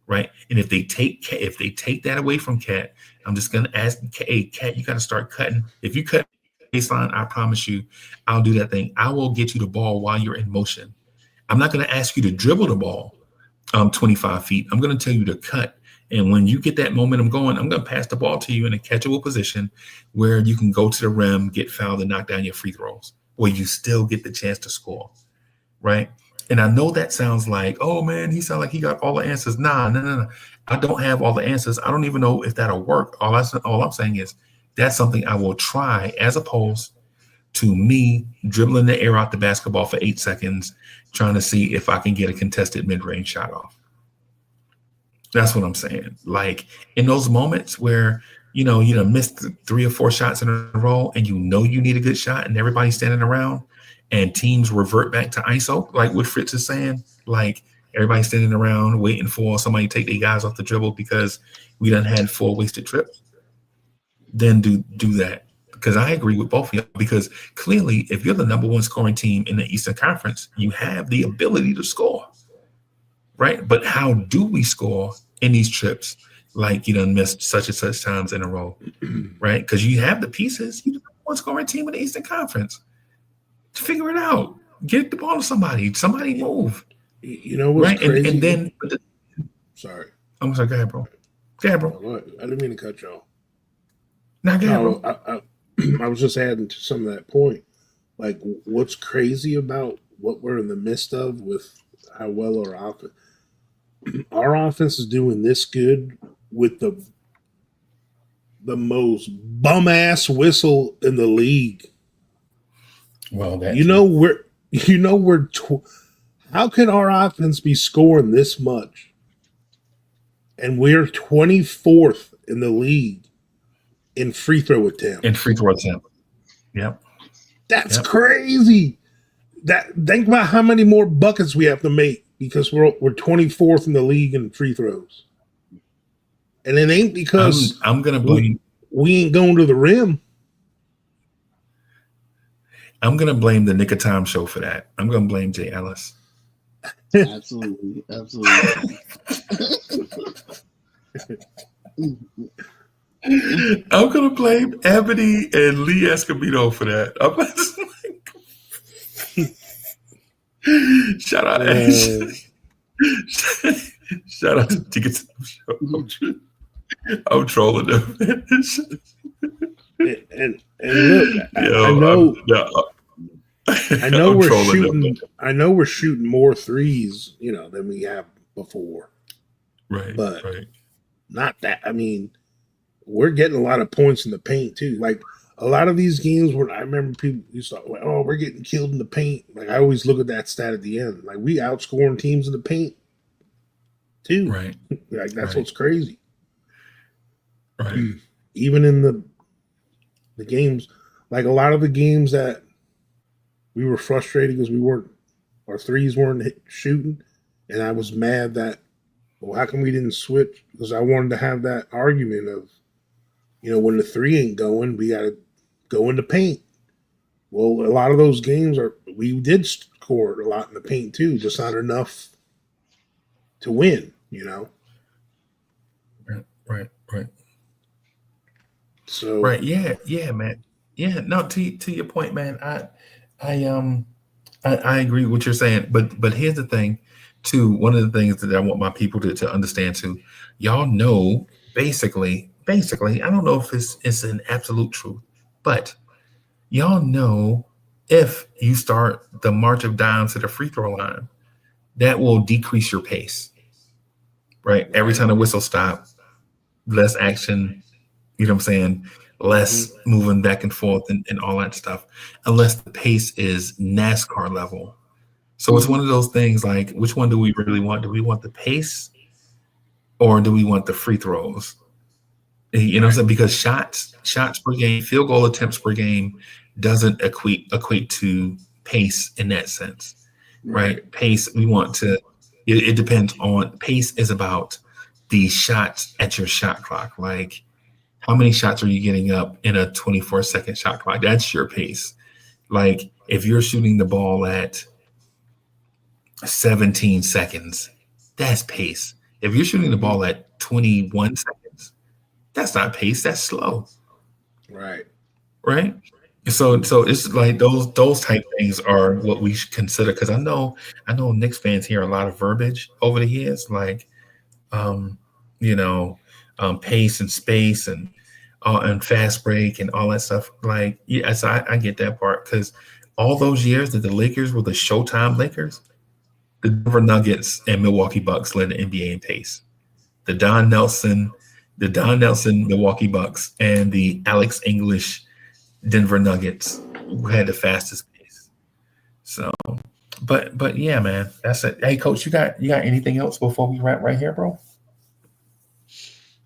Right. And if they take that away from Cat, I'm just gonna ask, hey, Cat, you gotta start cutting. If you cut baseline, I promise you, I'll do that thing. I will get you the ball while you're in motion. I'm not gonna ask you to dribble the ball 25 feet. I'm gonna tell you to cut. And when you get that momentum going, I'm gonna pass the ball to you in a catchable position where you can go to the rim, get fouled, and knock down your free throws, where you still get the chance to score. Right. And I know that sounds like, oh man, he sounds like he got all the answers. Nah, no. I don't have all the answers. I don't even know if that'll work. All I'm saying is that's something I will try, as opposed to me dribbling the air out the basketball for 8 seconds, trying to see if I can get a contested mid-range shot off. That's what I'm saying. Like in those moments where, you done missed 3 or 4 shots in a row and you know you need a good shot and everybody's standing around and teams revert back to ISO, like what Fritz is saying, like everybody's standing around waiting for somebody to take their guys off the dribble because we done had 4 wasted trips, then do that. Because I agree with both of you, because clearly if you're the number 1 scoring team in the Eastern Conference, you have the ability to score, right? But how do we score in these trips like you done missed such and such times in a row, right? Because you have the pieces. You're the number 1 scoring team in the Eastern Conference. Figure it out. Get the ball to somebody. Somebody move. You know what's right? crazy? And then, sorry. I'm sorry. Go ahead, bro. Go ahead, bro. I didn't mean to cut you off. Go ahead, bro. I was just adding to some of that point. Like, what's crazy about what we're in the midst of with how well our offense is doing this good with the most bum ass whistle in the league. Well, that how can our offense be scoring this much and we're 24th in the league in free throw attempt? Yep. That's crazy. Think about how many more buckets we have to make because we're 24th in the league in free throws. And it ain't because I'm gonna blame we ain't going to the rim. I'm going to blame the Nick of Time show for that. I'm going to blame Jay Ellis. Absolutely. I'm going to blame Ebony and Lee Escobedo for that. Shout out shout out to Nick of Time show. I'm trolling them. And look, I know we're shooting more threes, than we have before. Right. But not that. I mean, we're getting a lot of points in the paint too. Like a lot of these games where I remember people used to like, oh, we're getting killed in the paint. Like I always look at that stat at the end. Like we outscoring teams in the paint too. Right. Like that's Right. what's crazy. Right. Even in the games, like a lot of the games that we were frustrated because our threes weren't shooting, and I was mad that, well, how come we didn't switch? Because I wanted to have that argument of, when the three ain't going, we got to go in the paint. Well, a lot of those games we did score a lot in the paint too, just not enough to win. Right. Right. So Right. Yeah, man. Yeah. No, to your point, man. I agree with what you're saying, but here's the thing, too. One of the things that I want my people to understand too, y'all know, basically, I don't know if it's an absolute truth, but y'all know if you start the march of dimes to the free throw line, that will decrease your pace. Right. Every time the whistle stops, less action, you know what I'm saying? Less moving back and forth and all that stuff, unless the pace is NASCAR level. So it's one of those things like, which one do we really want? Do we want the pace or do we want the free throws? You know what I'm saying? Because shots per game, field goal attempts per game doesn't equate to pace in that sense, right? Pace, we want to, it depends on, pace is about the shots at your shot clock. Like, how many shots are you getting up in a 24-second shot clock? That's your pace. Like, if you're shooting the ball at 17 seconds, that's pace. If you're shooting the ball at 21 seconds, that's not pace, that's slow. Right. So it's like those type things are what we should consider, because I know Knicks fans hear a lot of verbiage over the years, like you know, pace and space and fast break and all that stuff. Like, yes, I get that part, because all those years that the Lakers were the Showtime Lakers, the Denver Nuggets and Milwaukee Bucks led the NBA in pace. The Don Nelson Milwaukee Bucks and the Alex English Denver Nuggets had the fastest pace. So, but yeah, man, that's it. Hey, Coach, you got anything else before we wrap right here, bro?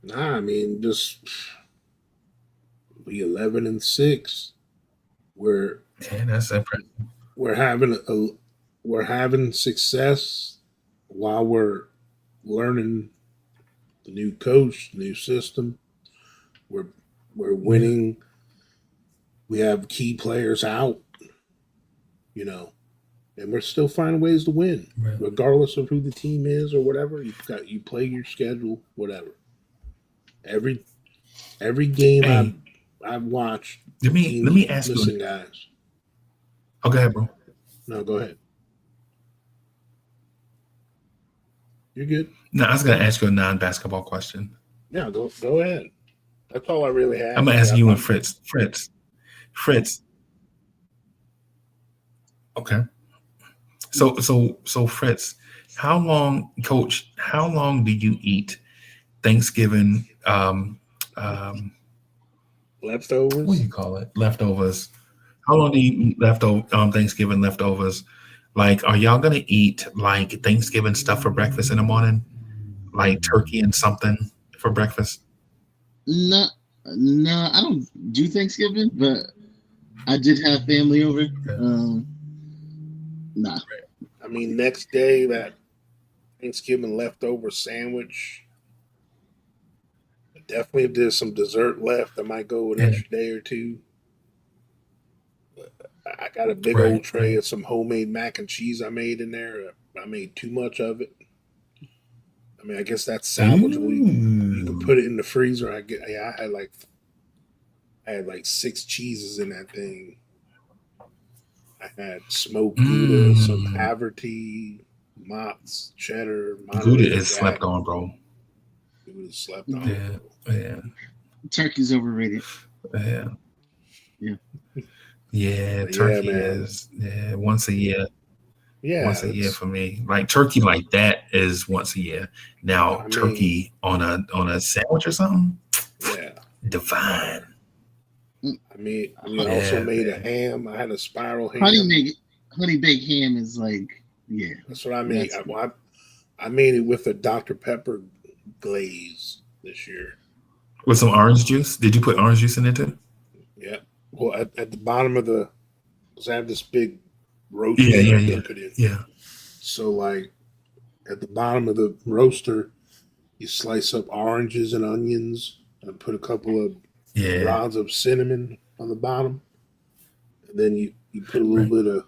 Nah, I mean, just we 11-6. We're That's impressive. we're having success while we're learning the new coach, new system. We're winning. We have key players out, and we're still finding ways to win, regardless of who the team is or whatever. You play your schedule, whatever. Every game Hey, I've watched, let me ask missing you. guys. Oh, go ahead, bro. No, go ahead. You're good. No, I was gonna ask you a non-basketball question. Yeah, go ahead. That's all I really have. I'm gonna ask you and Fritz. Fritz. Okay. So Fritz, how long do you eat Thanksgiving Leftovers? what do you call it? Leftovers. How long do you eat Thanksgiving leftovers? Like, are y'all gonna eat like Thanksgiving stuff for breakfast in the morning? Like turkey and something for breakfast? No, I don't do Thanksgiving, but I did have family over. Nah. I mean, next day, that Thanksgiving leftover sandwich. Definitely, if there's some dessert left, I might go an extra day or two. I got a big old tray of some homemade mac and cheese I made in there. I made too much of it. I mean, I guess that's salvageable. You can put it in the freezer. I had like 6 cheeses in that thing. I had smoked Gouda, some Haverty, Mott's, cheddar, Gouda Monterey is Jack. slept on, bro. Gouda slept on. Yeah. Turkey's overrated. Yeah, turkey is once a year. Yeah, once a year for me. Like turkey like that is once a year. Now turkey on a sandwich or something. Yeah, divine. I mean, we also made a ham. I had a spiral ham. Honey baked ham is like, yeah. That's what I made. I made it with a Dr. Pepper glaze this year. With some orange juice? Did you put orange juice in it too? Yeah. Well, at the bottom of the, because I have this big roaster Yeah. cook it in. Yeah. So like at the bottom of the roaster, you slice up oranges and onions and put a couple of rods of cinnamon on the bottom. And then you put a little bit of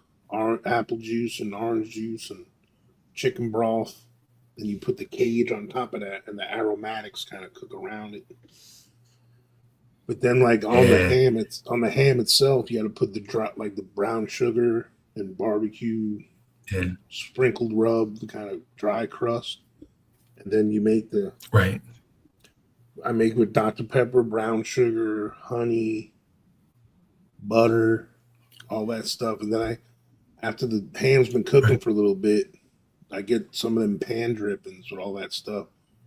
apple juice and orange juice and chicken broth. Then you put the cage on top of that, and the aromatics kind of cook around it. But then, like on the ham itself, you got to put the brown sugar and barbecue sprinkled rub, the kind of dry crust, and then you make the I make with Dr. Pepper, brown sugar, honey, butter, all that stuff, and then after the ham's been cooking for a little bit, I get some of them pan drippings with all that stuff,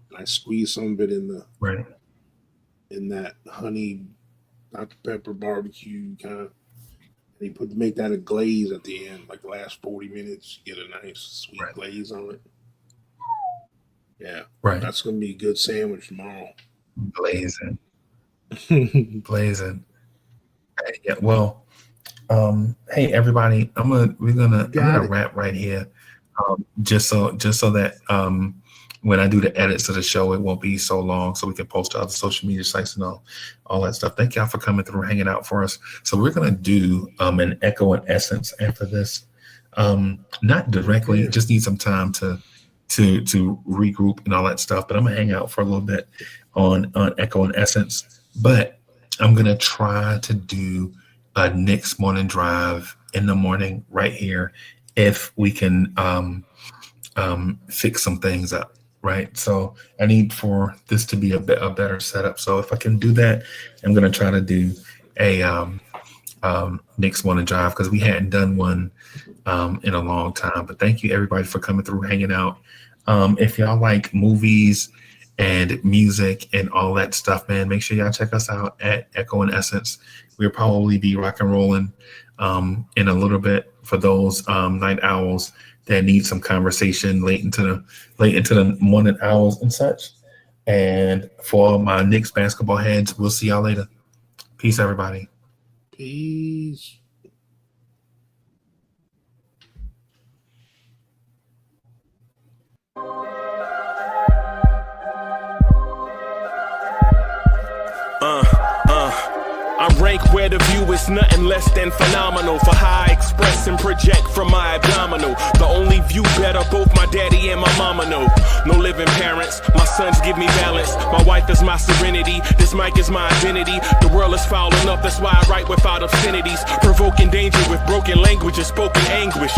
and I squeeze some of it in the in that honey, Dr. Pepper barbecue kind of. And you make that a glaze at the end, like the last 40 minutes, you get a nice sweet glaze on it. Yeah, that's gonna be a good sandwich tomorrow. Blazing. Yeah. Well, hey everybody, we're gonna wrap right here. Just so that when I do the edits of the show, it won't be so long, so we can post to other social media sites and all that stuff. Thank y'all for coming through, hanging out for us. So we're gonna do an echo and essence after this. Not directly, just need some time to regroup and all that stuff. But I'm gonna hang out for a little bit on echo and essence. But I'm gonna try to do a Knicks morning drive in the morning right here, if we can fix some things up, right? So I need for this to be a better setup. So if I can do that, I'm going to try to do a Knicks morning drive, because we hadn't done one in a long time. But thank you everybody for coming through, hanging out. If y'all like movies and music and all that stuff, man, make sure y'all check us out at Echo and Essence. We'll probably be rock and rolling in a little bit for those night owls that need some conversation late into the morning hours and such. And for my Knicks basketball heads, we'll see y'all later. Peace, everybody. Peace. I rank where the view is nothing less than phenomenal. For how I express and project from my abdominal. The only view better, both my daddy and my mama know. No living parents, my sons give me balance. My wife is my serenity, this mic is my identity. The world is foul enough, that's why I write without obscenities. Provoking danger with broken language and spoken anguish.